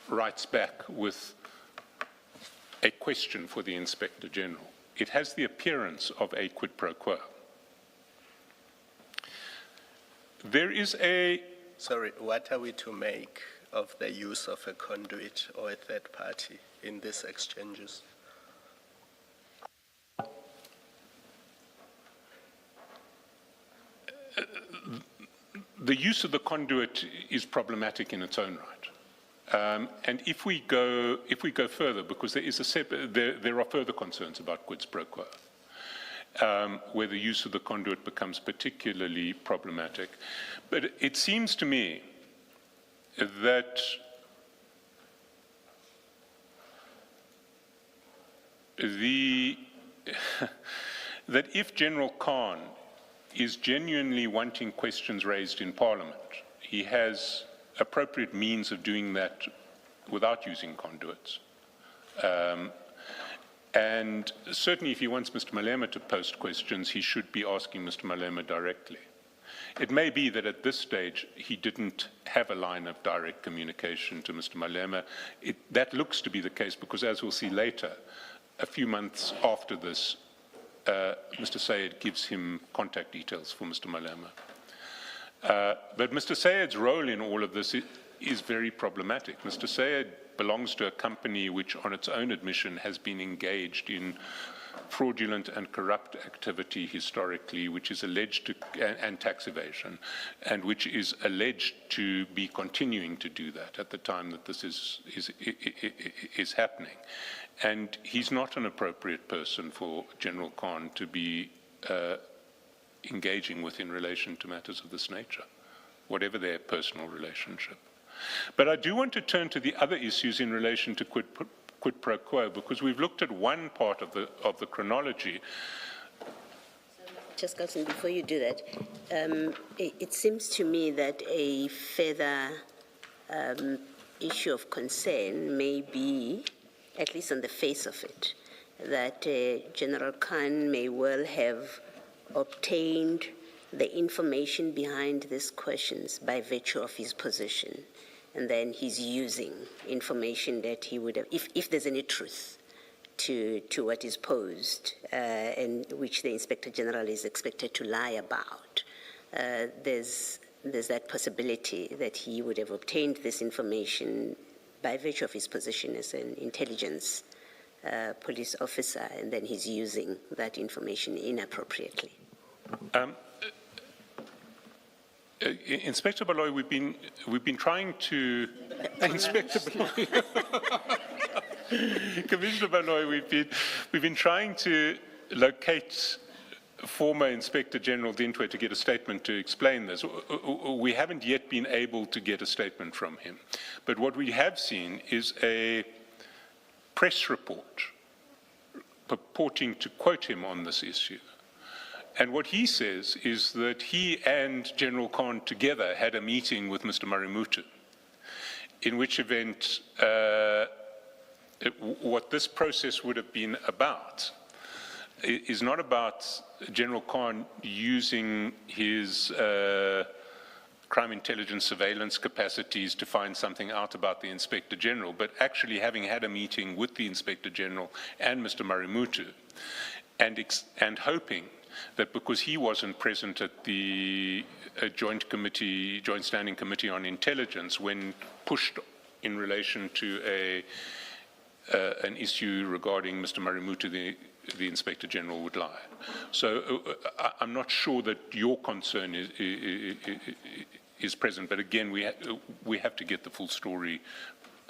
writes back with a question for the Inspector General. It has the appearance of a quid pro quo. There is a... Sorry, what are we to make of the use of a conduit or a third party in these exchanges? The use of the conduit is problematic in its own right. And if we go further, because there are further concerns about quid pro quo, where the use of the conduit becomes particularly problematic. But it seems to me that that if General Khan is genuinely wanting questions raised in Parliament, he has appropriate means of doing that without using conduits. And certainly if he wants Mr. Malema to post questions, he should be asking Mr. Malema directly. It may be that at this stage he didn't have a line of direct communication to Mr. Malema. That looks to be the case because, as we'll see later, a few months after this, Mr. Sayed gives him contact details for Mr. Malema. But Mr. Sayed's role in all of this is very problematic. Mr. Sayed belongs to a company which, on its own admission, has been engaged in fraudulent and corrupt activity historically, which is alleged to, and tax evasion, and which is alleged to be continuing to do that at the time that this is happening. And he's not an appropriate person for General Khan to be engaging with in relation to matters of this nature, whatever their personal relationship. But I do want to turn to the other issues in relation to quid pro quo, because we've looked at one part of the chronology. Just Carlson, before you do that, it seems to me that a further issue of concern may be, at least on the face of it, that General Khan may well have obtained the information behind these questions by virtue of his position. And then he's using information that he would have, if there's any truth to what is posed, and which the Inspector General is expected to lie about, there's that possibility that he would have obtained this information by virtue of his position as an intelligence police officer, and then he's using that information inappropriately. Inspector Baloyi, we've been trying to Inspector Baloyi, Commissioner Baloyi, we've been trying to locate former Inspector General Dintwe to get a statement to explain this. We haven't yet been able to get a statement from him, but what we have seen is a press report purporting to quote him on this issue. And what he says is that he and General Khan together had a meeting with Mr. Marimutu, in which event what this process would have been about is not about General Khan using his crime intelligence surveillance capacities to find something out about the Inspector General, but actually having had a meeting with the Inspector General and Mr. Marimutu, and hoping that because he wasn't present at the joint standing committee on intelligence when pushed in relation to an issue regarding Mr. Marimutu, the Inspector General would lie. So I'm not sure that your concern is present, but again, we have to get the full story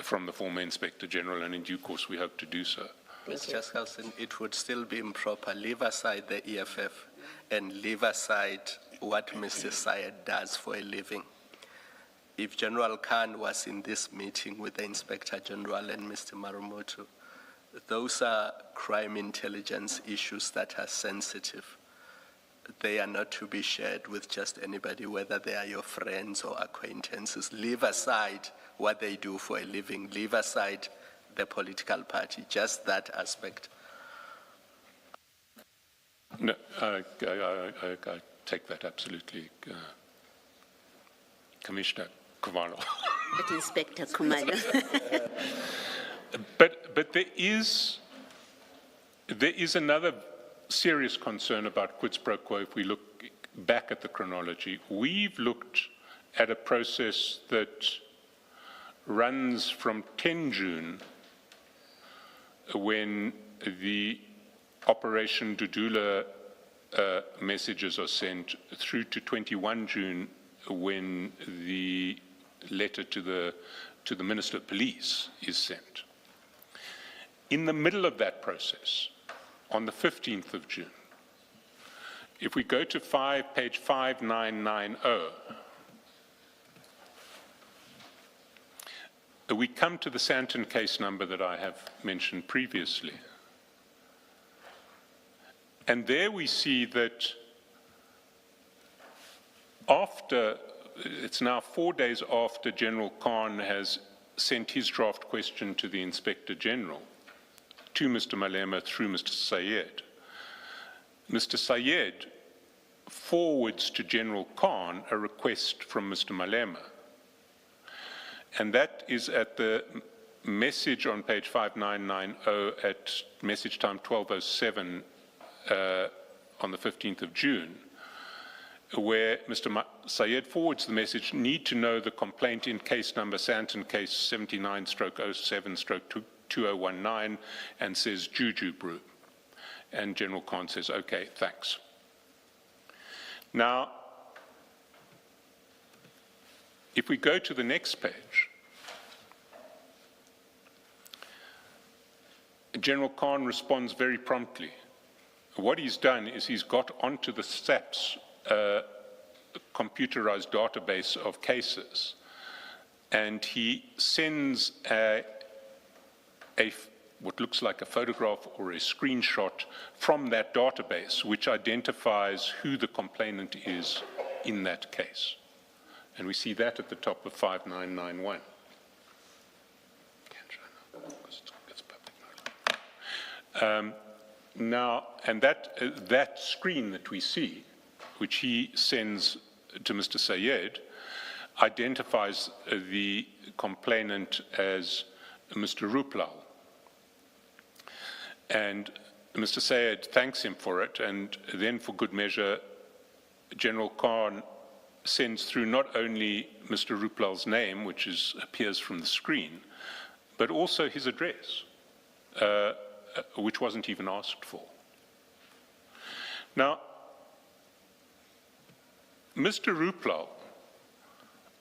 from the former Inspector General, and in due course we hope to do so. Mr. Carlson, it would still be improper. Leave aside the EFF and leave aside what Mr. Syed does for a living. If General Khan was in this meeting with the Inspector General and Mr. Marimutu, those are crime intelligence issues that are sensitive. They are not to be shared with just anybody, whether they are your friends or acquaintances. Leave aside what they do for a living. Leave aside the political party, just that aspect. No, I take that absolutely, Commissioner Khumalo. But Inspector Khumalo. But there is another serious concern about quid pro quo if we look back at the chronology. We've looked at a process that runs from 10 June, when the Operation Dudula messages are sent, through to 21 June, when the letter to the Minister of Police is sent. In the middle of that process, on the 15th of June, if we go to page 5990, we come to the Santon case number that I have mentioned previously. And there we see that it's now 4 days after General Khan has sent his draft question to the Inspector General, to Mr. Malema through Mr. Syed. Mr. Syed forwards to General Khan a request from Mr. Malema. And that is at the message on page 5990 at message time 1207 on the 15th of June, where Mr. Syed forwards the message, need to know the complaint in case number Santon case 79/07/2019, and says Juju Brew. And General Khan says, okay, thanks. Now, if we go to the next page, General Khan responds very promptly. What he's done is he's got onto the SAPS computerized database of cases and he sends what looks like a photograph or a screenshot from that database, which identifies who the complainant is in that case. And we see that at the top of 5991. Now, and that screen that we see, which he sends to Mr. Sayed, identifies the complainant as Mr. Ruplal. And Mr. Sayed thanks him for it, and then for good measure, General Khan sends through not only Mr. Ruplal's name, which appears from the screen, but also his address, which wasn't even asked for. Now, Mr. Ruplal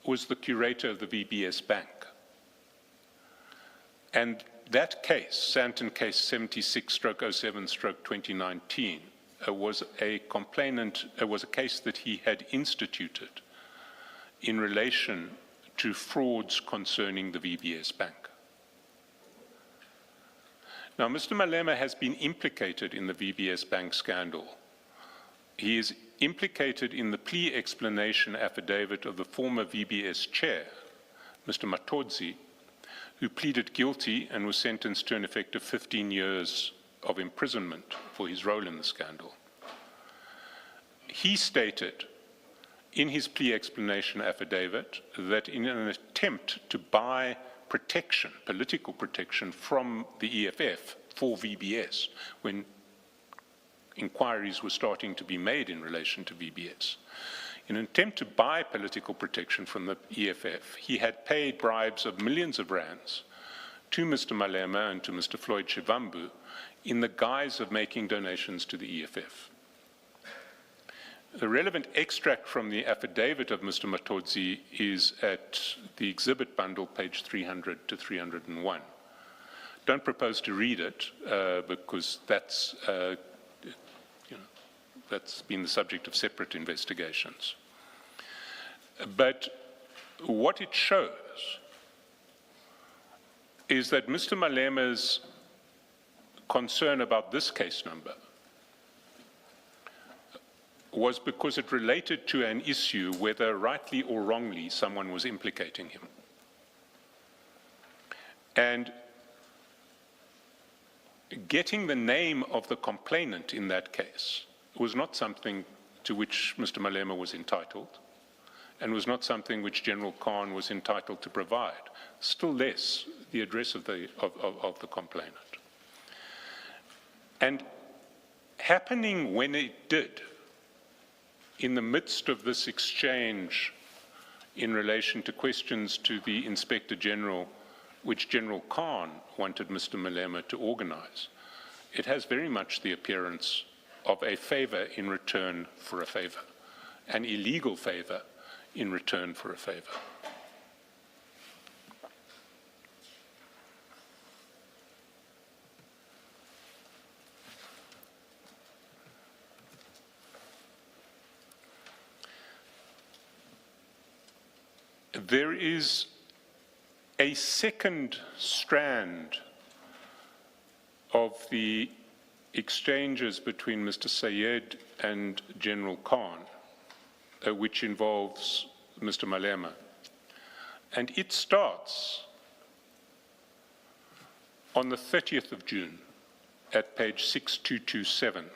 was the curator of the VBS Bank. And that case, Santon case 76/07/2019, was a case that he had instituted in relation to frauds concerning the VBS Bank. Now, Mr. Malema has been implicated in the VBS Bank scandal. He is implicated in the plea explanation affidavit of the former VBS chair, Mr. Matodzi, who pleaded guilty and was sentenced to an effective 15 years of imprisonment for his role in the scandal. He stated in his plea explanation affidavit that in an attempt to buy protection, political protection from the EFF for VBS, when inquiries were starting to be made in relation to VBS, in an attempt to buy political protection from the EFF, he had paid bribes of millions of rands to Mr. Malema and to Mr. Floyd Shivambu in the guise of making donations to the EFF. The relevant extract from the affidavit of Mr. Matodzi is at the exhibit bundle, page 300 to 301. Don't propose to read it because that's been the subject of separate investigations. But what it shows is that Mr. Malema's concern about this case number was because it related to an issue, whether rightly or wrongly someone was implicating him. And getting the name of the complainant in that case was not something to which Mr. Malema was entitled, and was not something which General Khan was entitled to provide, still less the address of the complainant. And happening when it did, in the midst of this exchange in relation to questions to the Inspector General, which General Khan wanted Mr. Malema to organize, it has very much the appearance of a favor in return for a favor, an illegal favor in return for a favor. There is a second strand of the exchanges between Mr. Sayed and General Khan, which involves Mr. Malema. And it starts on the 30th of June at page 6227.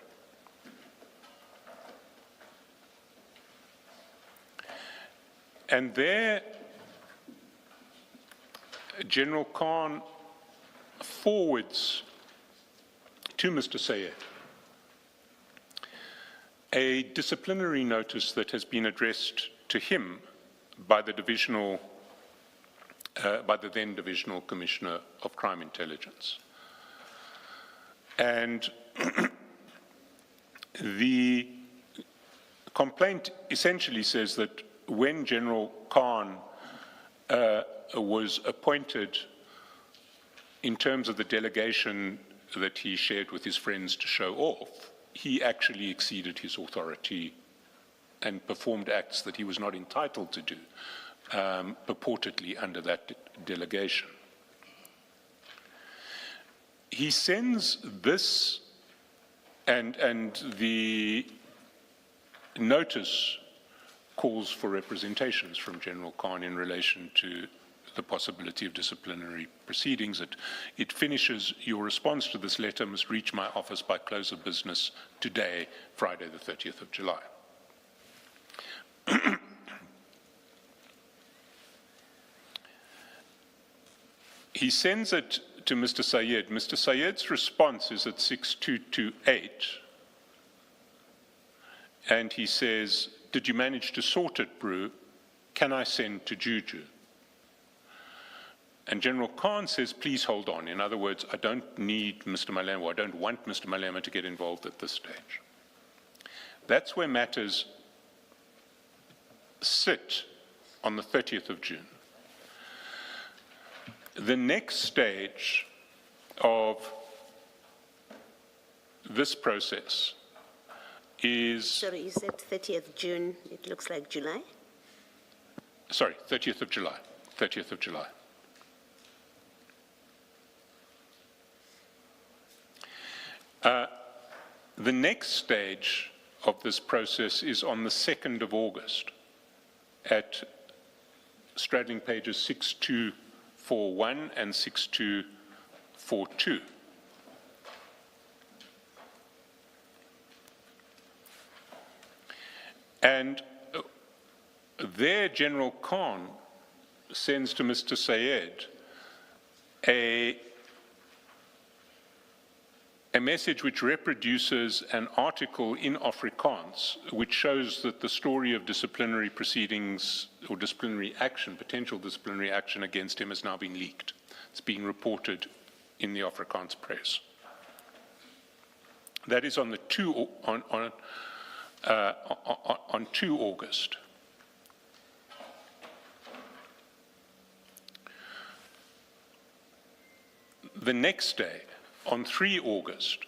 And there, General Khan forwards to Mr. Sayed a disciplinary notice that has been addressed to him by the then Divisional Commissioner of Crime Intelligence. And the complaint essentially says that when General Khan was appointed in terms of the delegation that he shared with his friends to show off, he actually exceeded his authority and performed acts that he was not entitled to do purportedly under that delegation. He sends this and the notice calls for representations from General Khan in relation to the possibility of disciplinary proceedings. It finishes, your response to this letter must reach my office by close of business today, Friday the 30th of July. He sends it to Mr. Sayed. Mr. Sayed's response is at 6228, and he says, "Did you manage to sort it, Brew? Can I send to Juju?" And General Khan says, "Please hold on." In other words, I don't need Mr. Malema, I don't want Mr. Malema to get involved at this stage. That's where matters sit on the 30th of June. The next stage of this process is... Sorry, you said 30th June, it looks like July? Sorry, 30th of July, 30th of July. The next stage of this process is on the 2nd of August at straddling pages 6241 and 6242. And there General Khan sends to Mr. Sayed a message which reproduces an article in Afrikaans which shows that the story of disciplinary proceedings or disciplinary action, potential disciplinary action against him has now been leaked. It's being reported in the Afrikaans press. That is on the 2 August. The next day, on 3 August,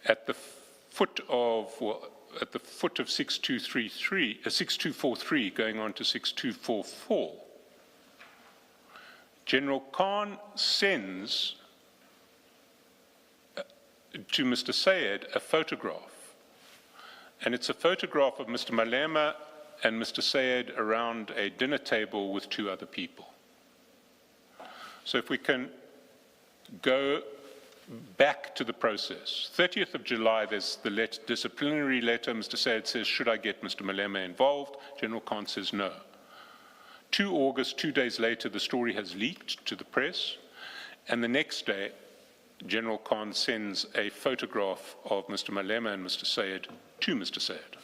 at the foot of 6243, going on to 6244, General Khan sends to Mr. Sayed a photograph, and it's a photograph of Mr. Malema and Mr. Sayed around a dinner table with 2 other people. So if we can go back to the process. 30th of July, there's the disciplinary letter. Mr. Sayed says, "Should I get Mr. Malema involved?" General Khan says no. 2 August, 2 days later, the story has leaked to the press, and the next day, General Khan sends a photograph of Mr. Malema and Mr. Sayed to Mr. Sayed.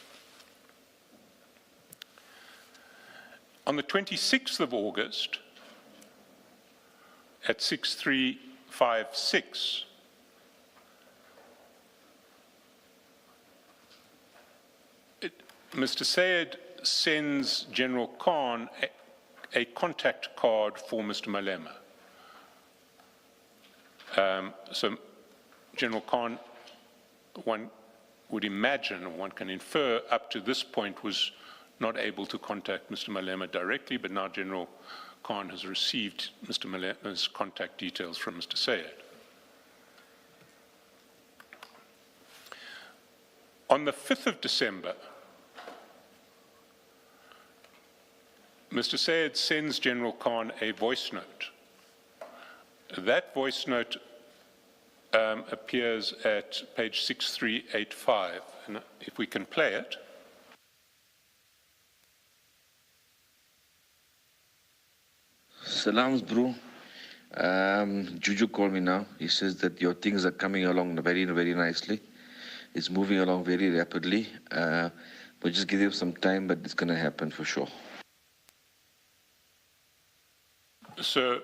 On the 26th of August, at 6356, Mr. Sayed sends General Khan a contact card for Mr. Malema. So General Khan, one would imagine, or one can infer, up to this point was not able to contact Mr. Malema directly, but now General Khan has received Mr. Malema's contact details from Mr. Sayed. On the 5th of December, Mr. Sayed sends General Khan a voice note. That voice note appears at page 6385, and if we can play it. Salams, bro. Juju called me now. He says that your things are coming along very, very nicely. It's moving along very rapidly. But just give him some time, but it's going to happen for sure. So,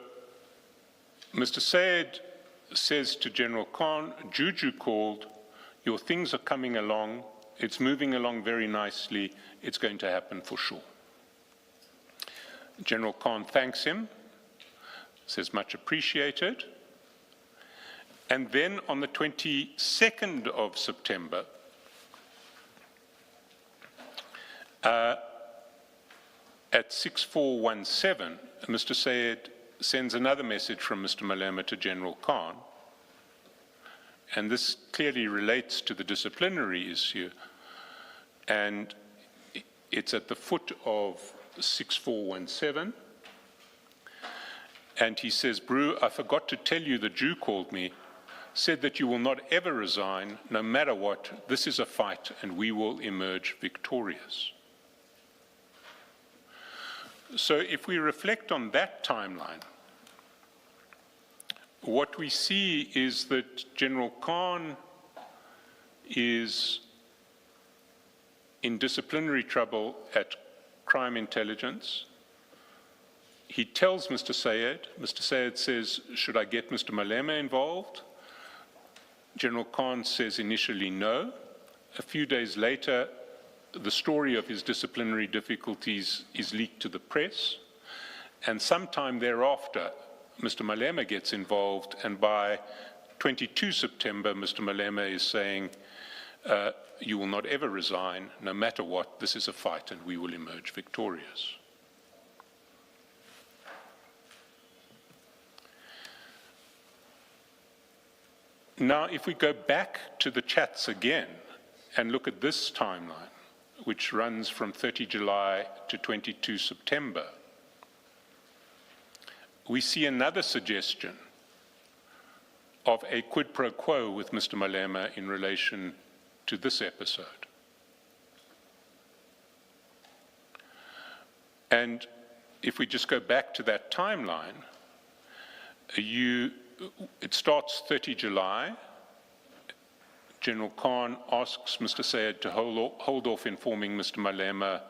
Mr. Sayed says to General Khan, "Juju called, your things are coming along, it's moving along very nicely, it's going to happen for sure." General Khan thanks him, says much appreciated, and then on the 22nd of September, at 6417, Mr. Sayed sends another message from Mr. Malema to General Khan, and this clearly relates to the disciplinary issue, and it's at the foot of 6417, and he says, Brew, I forgot to tell you the Jew called me, said that you will not ever resign, no matter what. This is a fight, and we will emerge victorious. So if we reflect on that timeline, what we see is that General Khan is in disciplinary trouble at crime intelligence. He tells Mr. Sayed says, should I get Mr. Malema involved? General Khan says initially no. A few days later, the story of his disciplinary difficulties is leaked to the press, and sometime thereafter, Mr. Malema gets involved, and by 22 September, Mr. Malema is saying, you will not ever resign, no matter what, this is a fight, and we will emerge victorious. Now, if we go back to the chats again and look at this timeline, which runs from 30 July to 22 September, we see another suggestion of a quid pro quo with Mr. Malema in relation to this episode. And if we just go back to that timeline, it starts 30 July. General Khan asks Mr. Sayed to hold off informing Mr. Malema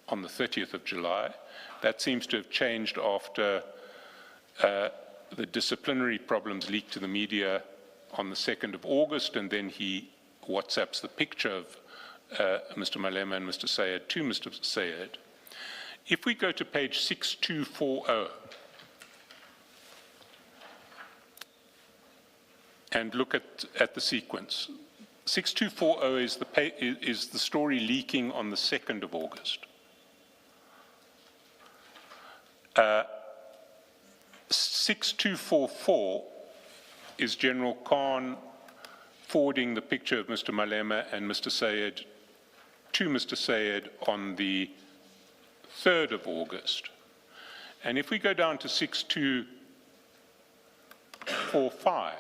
on the 30th of July. That seems to have changed after the disciplinary problems leaked to the media on the 2nd of August, and then he WhatsApps the picture of Mr. Malema and Mr. Sayed to Mr. Sayed. If we go to page 6240, and look at the sequence. 6240 is the story leaking on the 2nd of August. 6244 is General Khan forwarding the picture of Mr. Malema and Mr. Sayed to Mr. Sayed on the 3rd of August. And if we go down to 6245,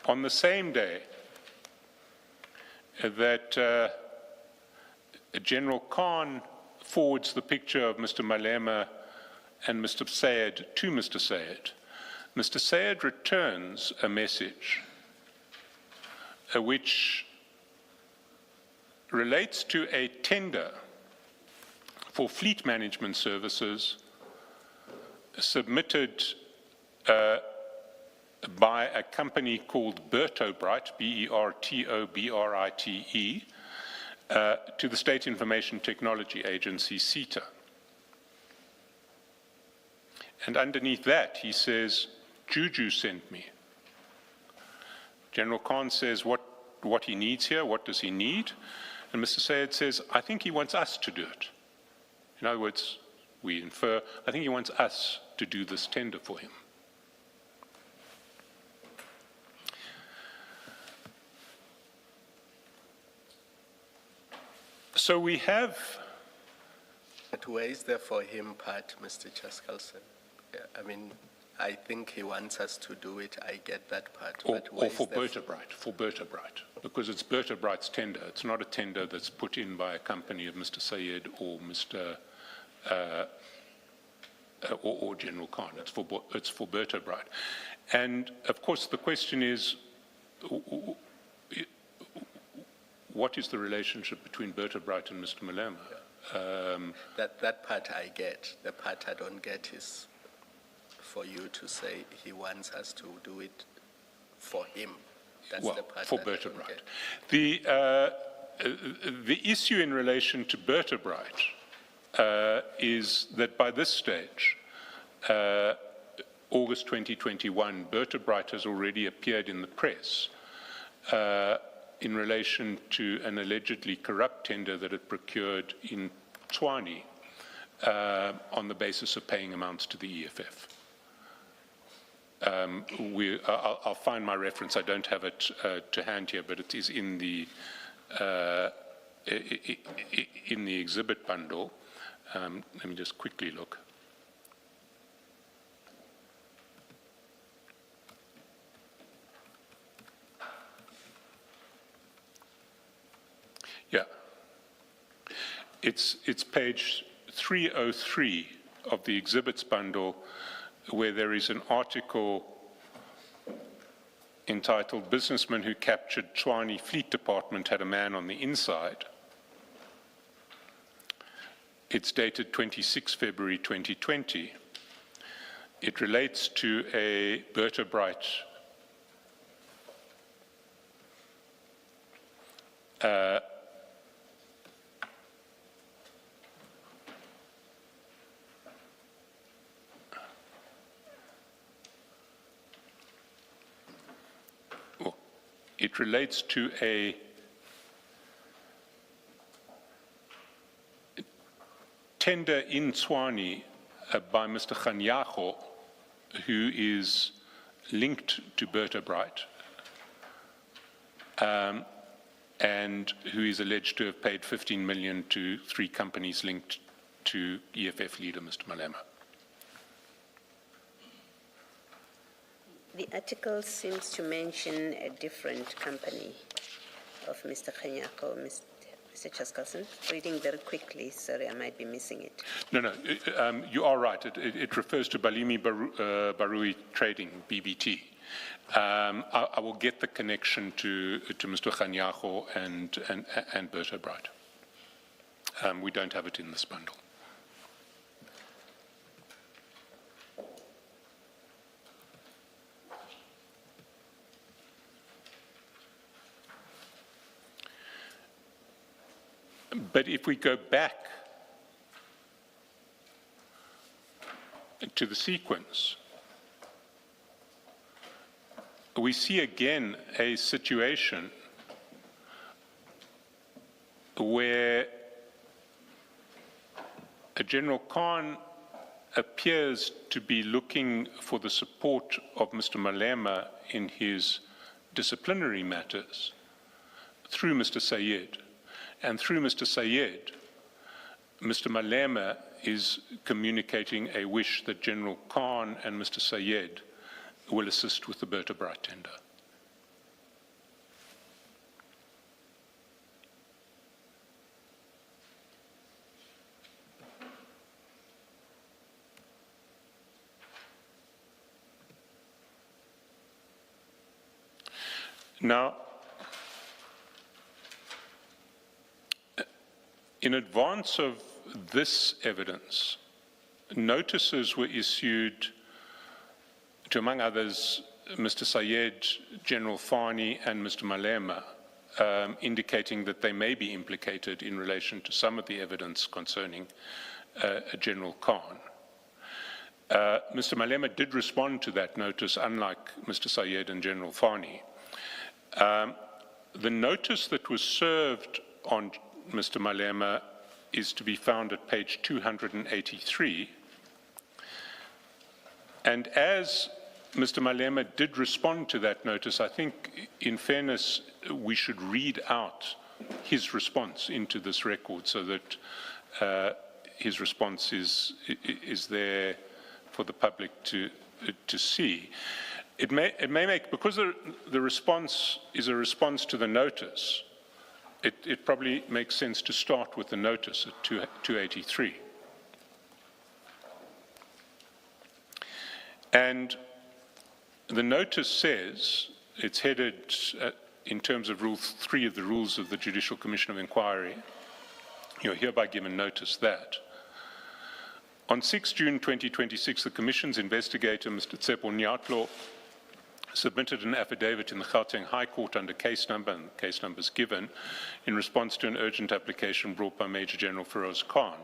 on the same day that General Khan forwards the picture of Mr. Malema and Mr. Sayed to Mr. Sayed, Mr. Sayed returns a message which relates to a tender for fleet management services submitted by a company called Bertobrite, B-E-R-T-O-B-R-I-T-E, to the State Information Technology Agency, SITA. And underneath that, he says, Juju sent me. General Khan says what he needs here, what does he need? And Mr. Sayed says, I think he wants us to do it. In other words, we infer, I think he wants us to do this tender for him. So we have... But where is the for him part, Mr. Chaskalson? I mean, I think he wants us to do it, I get that part. Or for Bertobrite, because it's Bertobrite's tender. It's not a tender that's put in by a company of Mr. Sayed or Mr. Or General Khan. It's for Bertobrite. And of course the question is, what is the relationship between Bertobrite and Mr. Malema? That part I get. The part I don't get is for you to say he wants us to do it for him. That's the part for Bertobrite. The issue in relation to Bertobrite is that by this stage, August 2021, Bertobrite has already appeared in the press in relation to an allegedly corrupt tender that it procured in Tshwane on the basis of paying amounts to the EFF. I'll find my reference. I don't have it to hand here, but it is in the exhibit bundle. Let me just quickly look. Yeah. It's page 303 of the exhibits bundle, where there is an article entitled "Businessman Who Captured Tshwane Fleet Department Had a Man on the Inside." It's dated 26 February 2020. It relates to a Berta Bright it relates to a tender in Tshwane by Mr. Khanyago, who is linked to Berta Bright, and who is alleged to have paid 15 million to 3 companies linked to EFF leader Mr. Malema. The article seems to mention a different company of Mr. Khanyago, Mr. Chaskalson. Reading very quickly, sorry, I might be missing it. No, you are right. It refers to Balimi Barui Trading, BBT. I will get the connection to Mr. Khanyago and Berta Bright. We don't have it in this bundle. But if we go back to the sequence, we see again a situation where General Khan appears to be looking for the support of Mr. Malema in his disciplinary matters through Mr. Sayed. And through Mr. Sayed, Mr. Malema is communicating a wish that General Khan and Mr. Sayed will assist with the Berta Bright tender. Now, in advance of this evidence, notices were issued to, among others, Mr. Sayed, General Fani, and Mr. Malema, indicating that they may be implicated in relation to some of the evidence concerning General Khan. Mr. Malema did respond to that notice, unlike Mr. Sayed and General Fani. The notice that was served on Mr. Malema is to be found at page 283. And as Mr. Malema did respond to that notice, I think, in fairness, we should read out his response into this record so that his response is there for the public to see. It may make, because the response is a response to the notice, it probably makes sense to start with the notice at 283. And the notice says, it's headed in terms of Rule 3 of the Rules of the Judicial Commission of Inquiry, you're hereby given notice that on 6 June 2026, the Commission's investigator, Mr. Tsepo Nyatlo, submitted an affidavit in the Gauteng High Court under case number, and the case number is given, in response to an urgent application brought by Major General Feroz Khan.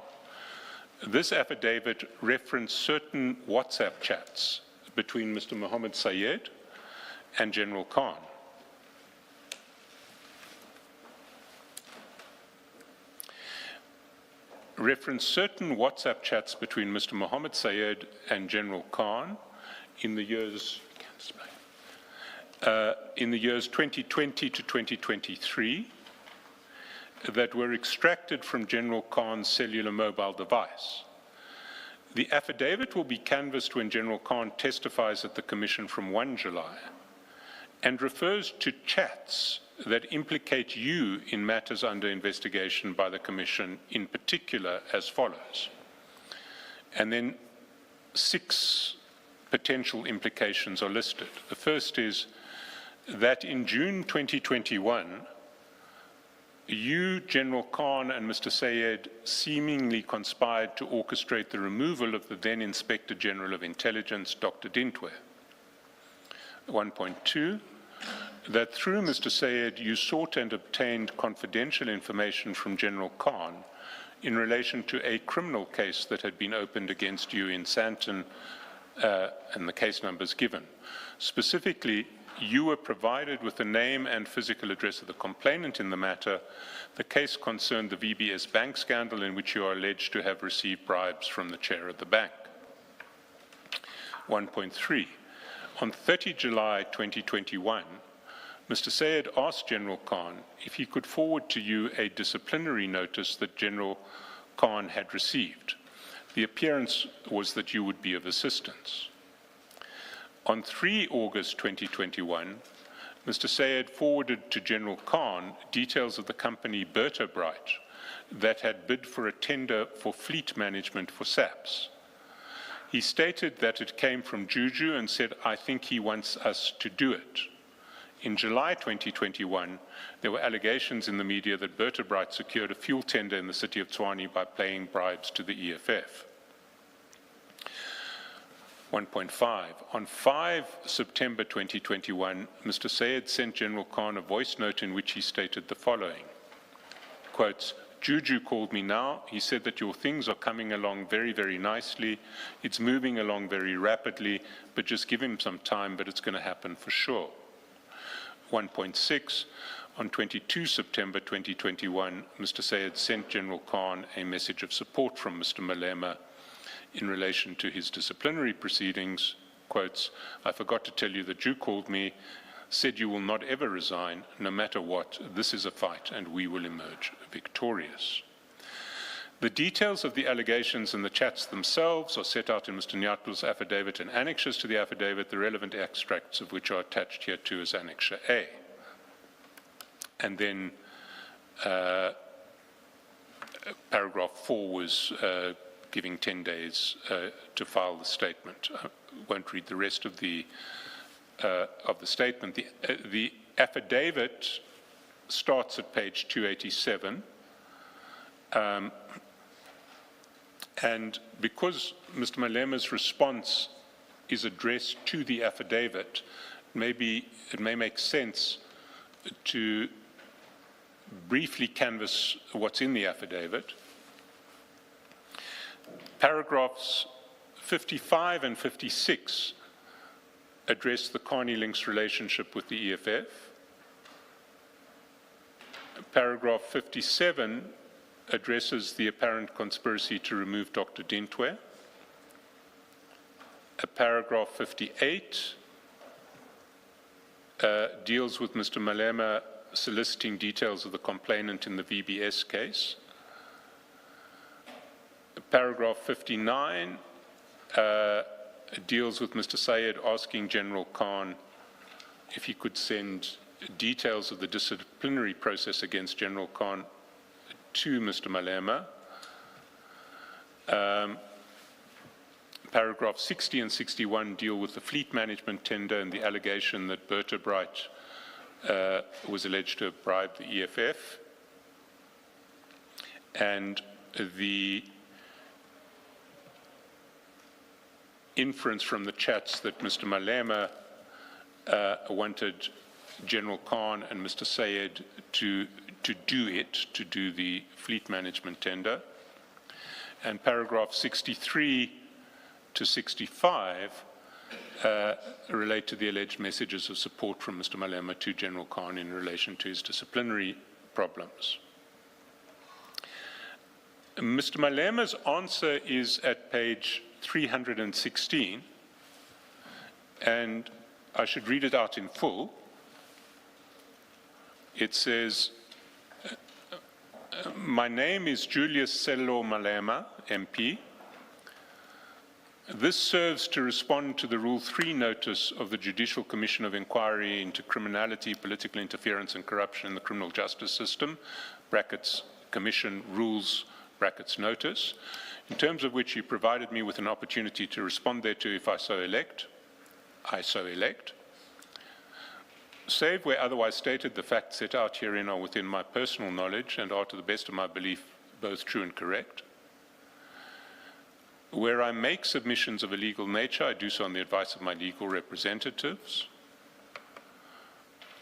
This affidavit referenced certain WhatsApp chats between Mr. Mohammed Sayed and General Khan. reference certain WhatsApp chats between Mr. Mohammed Sayed and General Khan in the years 2020 to 2023 that were extracted from General Khan's cellular mobile device. The affidavit will be canvassed when General Khan testifies at the Commission from 1 July and refers to chats that implicate you in matters under investigation by the Commission, in particular as follows. And then 6 potential implications are listed. The first is that in June 2021, you, General Khan, and Mr. Sayed seemingly conspired to orchestrate the removal of the then Inspector General of Intelligence, Dr. Dintwe. 1.2, that through Mr. Sayed, you sought and obtained confidential information from General Khan in relation to a criminal case that had been opened against you in Sandton, and the case numbers given. Specifically, you were provided with the name and physical address of the complainant in the matter. The case concerned the VBS bank scandal in which you are alleged to have received bribes from the chair of the bank. 1.3. On 30 July 2021, Mr. Sayed asked General Khan if he could forward to you a disciplinary notice that General Khan had received. The appearance was that you would be of assistance. On 3 August 2021, Mr. Sayed forwarded to General Khan details of the company Berta-Bright that had bid for a tender for fleet management for SAPS. He stated that it came from Juju and said, "I think he wants us to do it." In July 2021, there were allegations in the media that Berta-Bright secured a fuel tender in the city of Tshwane by paying bribes to the EFF. 1.5. On 5 September 2021, Mr. Sayed sent General Khan a voice note in which he stated the following, quotes, "Juju called me now. He said that your things are coming along very, very nicely. It's moving along very rapidly, but just give him some time, but it's going to happen for sure." 1.6. On 22 September 2021, Mr. Sayed sent General Khan a message of support from Mr. Malema in relation to his disciplinary proceedings, quotes, "I forgot to tell you that you called me, said you will not ever resign, no matter what, this is a fight and we will emerge victorious." The details of the allegations and the chats themselves are set out in Mr. Nyatlu's affidavit and annexures to the affidavit, the relevant extracts of which are attached here too as Annexure A. And then paragraph 4 was giving 10 days to file the statement. I won't read the rest of the statement. The affidavit starts at page 287. And because Mr. Malema's response is addressed to the affidavit, maybe it may make sense to briefly canvass what's in the affidavit. Paragraphs 55 and 56 address the Carney Links relationship with the EFF. Paragraph 57 addresses the apparent conspiracy to remove Dr. Dintwe. Paragraph 58 deals with Mr. Malema soliciting details of the complainant in the VBS case. Paragraph 59 deals with Mr. Sayed asking General Khan if he could send details of the disciplinary process against General Khan to Mr. Malema. Paragraph 60 and 61 deal with the fleet management tender and the allegation that Berta-Bright was alleged to have bribed the EFF. And the inference from the chats that Mr. Malema wanted General Khan and Mr. Sayed to do the fleet management tender. And paragraph 63 to 65 relate to the alleged messages of support from Mr. Malema to General Khan in relation to his disciplinary problems. Mr. Malema's answer is at page 316, and I should read it out in full. It says, my name is Julius Sello Malema, MP. This serves to respond to the Rule 3 notice of the Judicial Commission of Inquiry into Criminality, Political Interference and Corruption in the Criminal Justice System, brackets Commission Rules, brackets Notice, in terms of which he provided me with an opportunity to respond thereto if I so elect. I so elect. Save where otherwise stated, the facts set out herein are within my personal knowledge and are to the best of my belief both true and correct. Where I make submissions of a legal nature, I do so on the advice of my legal representatives.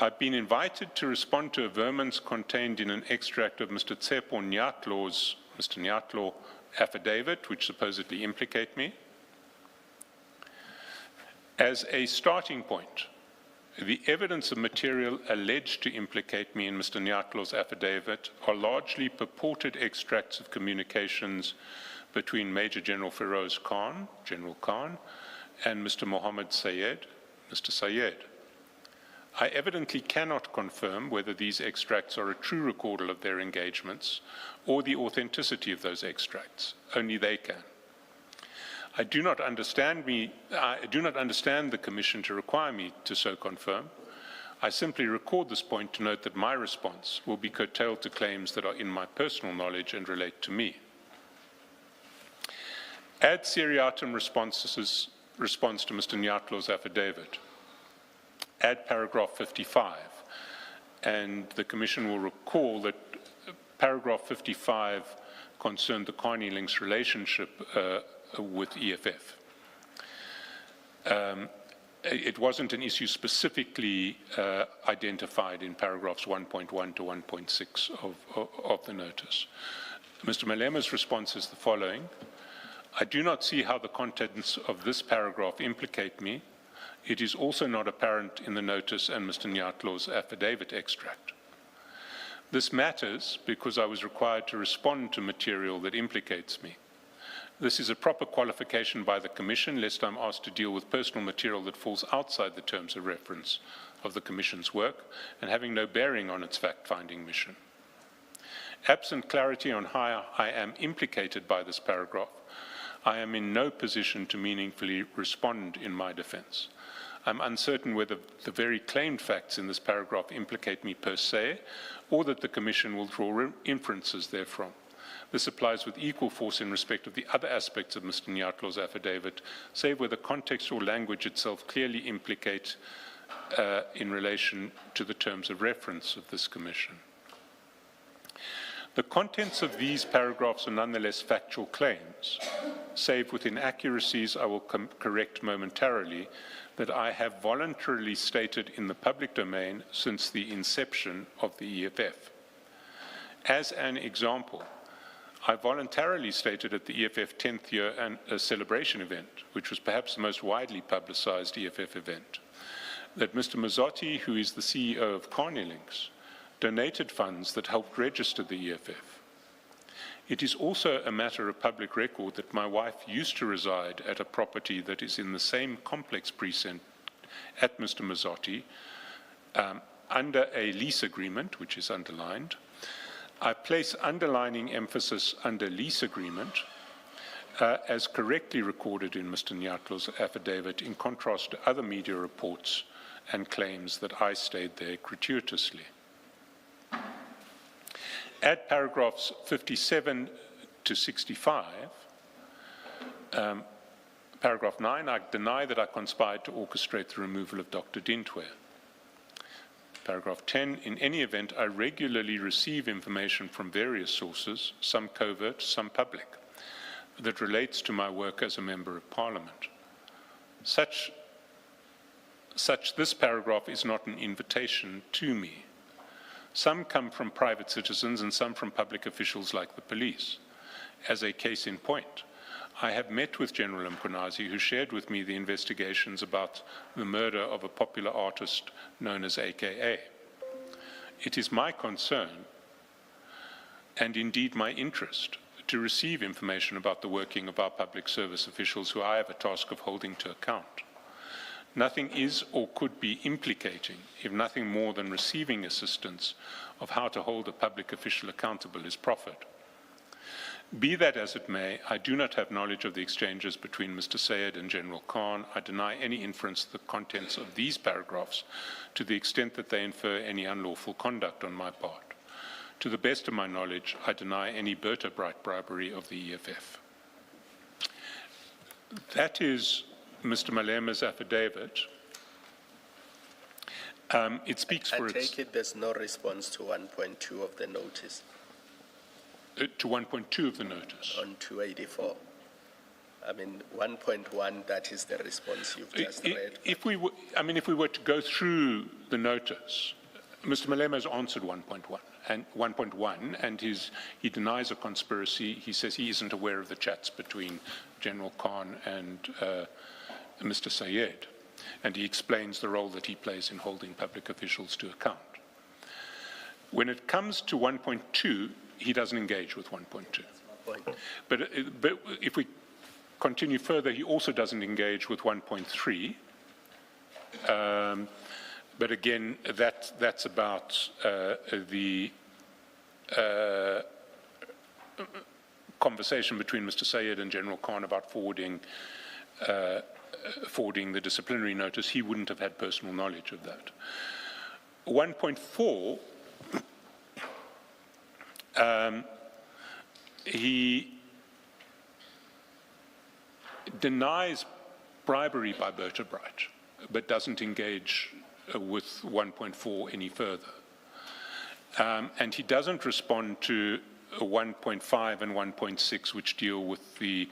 I've been invited to respond to a vermins contained in an extract of Mr. Tsepo Nyatlo's, Mr. Nyatlo affidavit, which supposedly implicate me. As a starting point, the evidence of material alleged to implicate me in Mr. Nyatlo's affidavit are largely purported extracts of communications between Major General Feroz Khan, General Khan, and Mr. Mohammed Sayed, Mr. Sayed. I evidently cannot confirm whether these extracts are a true recordal of their engagements or the authenticity of those extracts. Only they can. I do not understand the Commission to require me to so confirm. I simply record this point to note that my response will be curtailed to claims that are in my personal knowledge and relate to me. Ad seriatim response to Mr. Nyatlo's affidavit. Add paragraph 55, and the Commission will recall that paragraph 55 concerned the Carney Links relationship with EFF. It wasn't an issue specifically identified in paragraphs 1.1 to 1.6 of the notice. Mr. Malema's response is the following. I do not see how the contents of this paragraph implicate me. It is also not apparent in the notice and Mr. Nyatlo's affidavit extract. This matters because I was required to respond to material that implicates me. This is a proper qualification by the Commission, lest I'm asked to deal with personal material that falls outside the terms of reference of the Commission's work and having no bearing on its fact-finding mission. Absent clarity on how I am implicated by this paragraph, I am in no position to meaningfully respond in my defense. I'm uncertain whether the very claimed facts in this paragraph implicate me per se, or that the Commission will draw inferences therefrom. This applies with equal force in respect of the other aspects of Mr. Nyatlo's affidavit, save where the context or language itself clearly implicate in relation to the terms of reference of this Commission. The contents of these paragraphs are nonetheless factual claims, save with inaccuracies I will correct momentarily that I have voluntarily stated in the public domain since the inception of the EFF. As an example, I voluntarily stated at the EFF 10th year celebration event, which was perhaps the most widely publicized EFF event, that Mr. Mazzotti, who is the CEO of Carney Links, donated funds that helped register the EFF. It is also a matter of public record that my wife used to reside at a property that is in the same complex precinct at Mr. Mazzotti under a lease agreement, which is underlined. I place underlining emphasis under lease agreement as correctly recorded in Mr. Nyatlo's affidavit, in contrast to other media reports and claims that I stayed there gratuitously. Add paragraphs 57 to 65. Paragraph 9, I deny that I conspired to orchestrate the removal of Dr. Dintwe. Paragraph 10, in any event, I regularly receive information from various sources, some covert, some public, that relates to my work as a Member of Parliament. This paragraph is not an invitation to me. Some come from private citizens and some from public officials like the police. As a case in point, I have met with General Mkhwanazi, who shared with me the investigations about the murder of a popular artist known as AKA. It is my concern, and indeed my interest, to receive information about the working of our public service officials who I have a task of holding to account. Nothing is or could be implicating, if nothing more than receiving assistance of how to hold a public official accountable is proffered. Be that as it may, I do not have knowledge of the exchanges between Mr. Sayed and General Khan. I deny any inference of the contents of these paragraphs to the extent that they infer any unlawful conduct on my part. To the best of my knowledge, I deny any Berta-Bright bribery of the EFF. That is Mr. Malema's affidavit. It speaks for I itself. take it there's no response to 1.2 of the notice To 1.2 of the notice. on 284. I mean, 1.1, that is the response you've just read. If we were to go through the notice, Mr. Malema has answered 1.1, and he denies a conspiracy. He says he isn't aware of the chats between General Khan and Mr. Sayed, and he explains the role that he plays in holding public officials to account. When it comes to 1.2, he doesn't engage with 1.2. But if we continue further, he also doesn't engage with 1.3. But again, that's about the conversation between Mr. Sayed and General Khan about forwarding the disciplinary notice. He wouldn't have had personal knowledge of that. 1.4, he denies bribery by Berta-Bright, but doesn't engage with 1.4 any further. And he doesn't respond to 1.5 and 1.6, which deal with the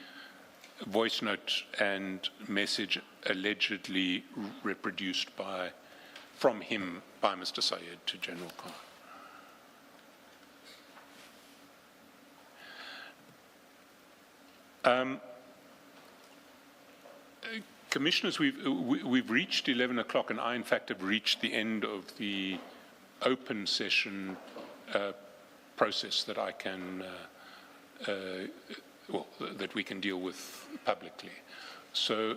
voice note and message allegedly reproduced from him by Mr. Sayed to General Khan. Commissioners, we've reached 11 o'clock, and I, in fact, have reached the end of the open session process that I can, that we can deal with publicly. So,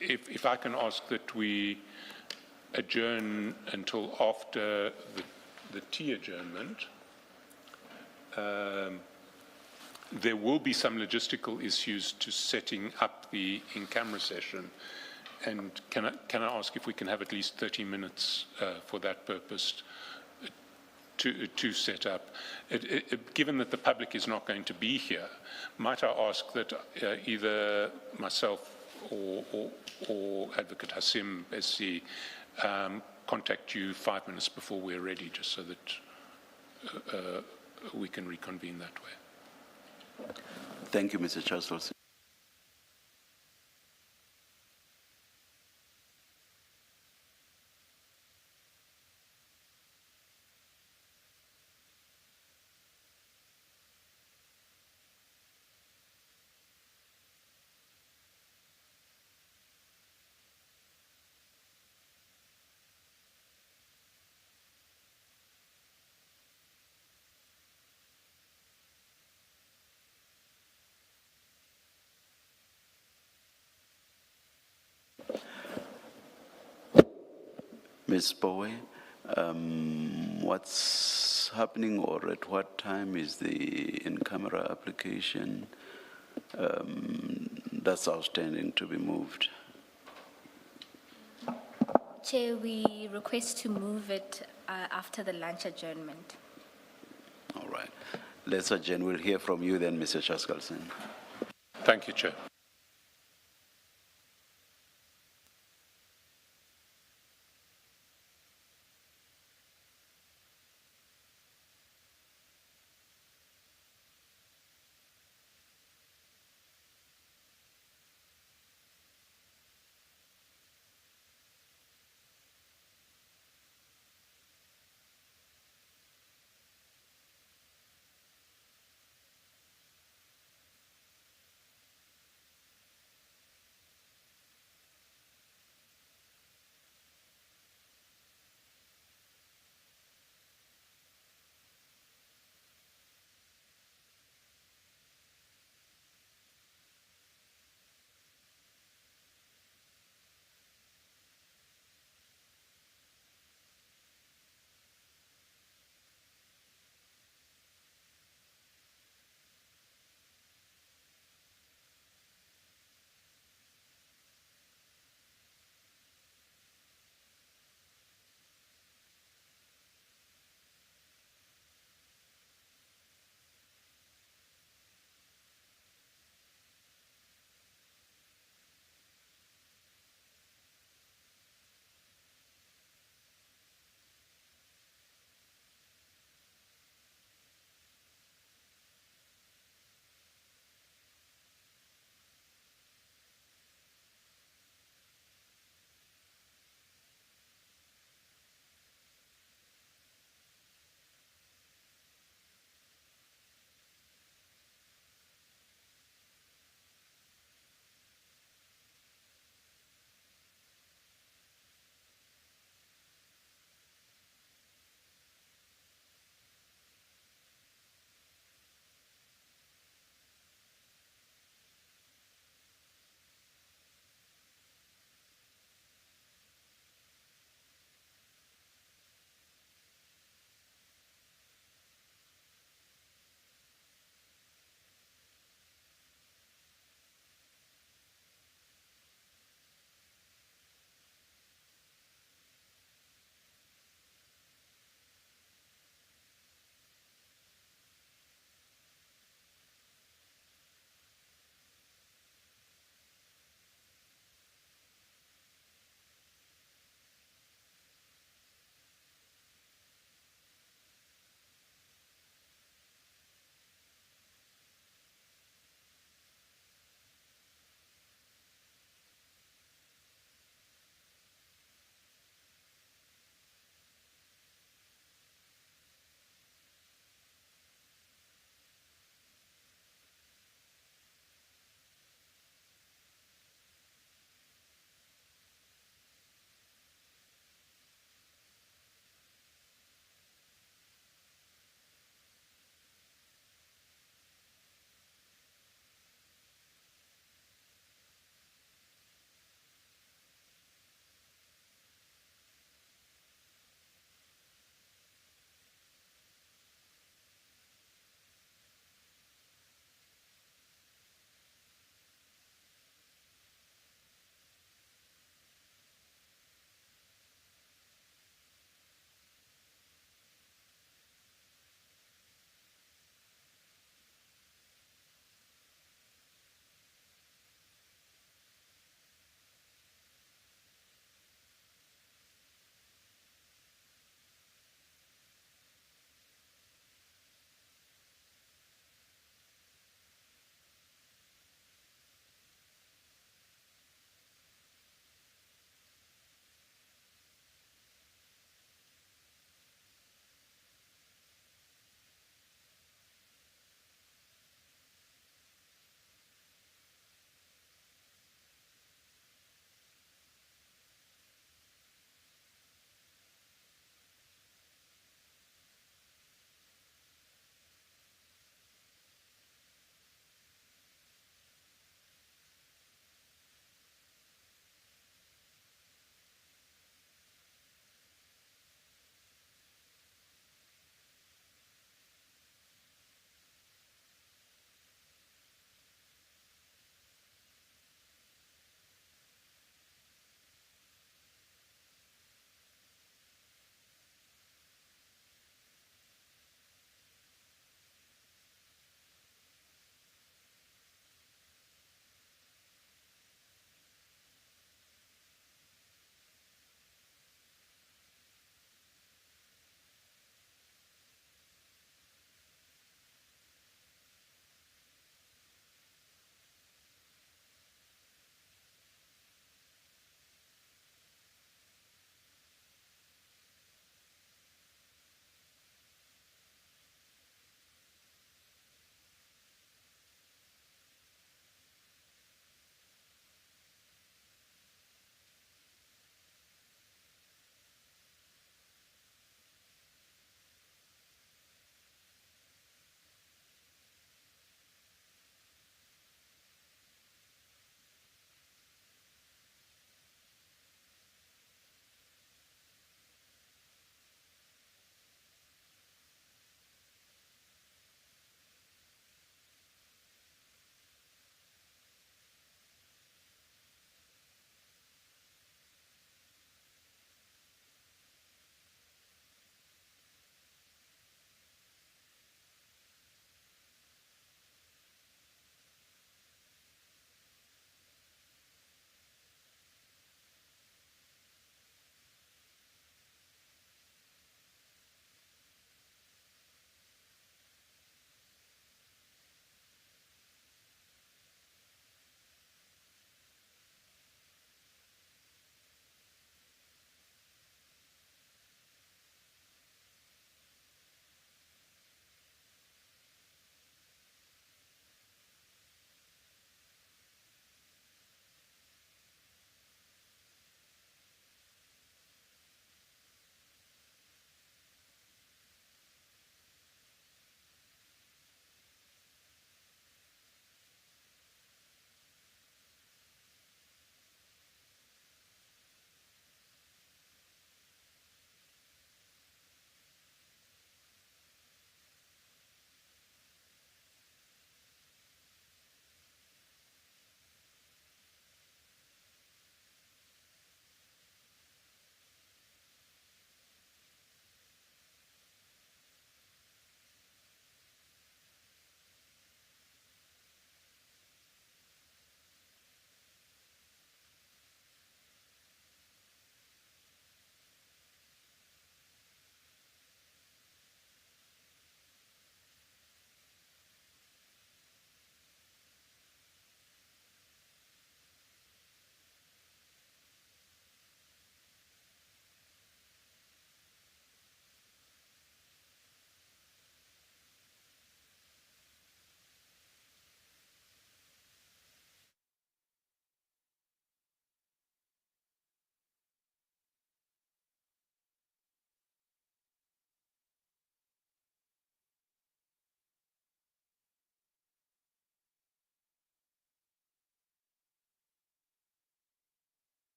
if I can ask that we adjourn until after the tea adjournment. There will be some logistical issues to setting up the in-camera session, and can I ask if we can have at least 30 minutes for that purpose to set up? Given that the public is not going to be here, might I ask that either myself or Advocate Hasim Sesi contact you 5 minutes before we're ready, just so that we can reconvene that way. Thank you, Mr. Chancellor. Ms. Bowe, what's happening, or at what time is the in-camera application that's outstanding to be moved? Chair, we request to move it after the lunch adjournment. All right. Let's adjourn. We'll hear from you then, Mr. Chaskalson. Thank you, Chair.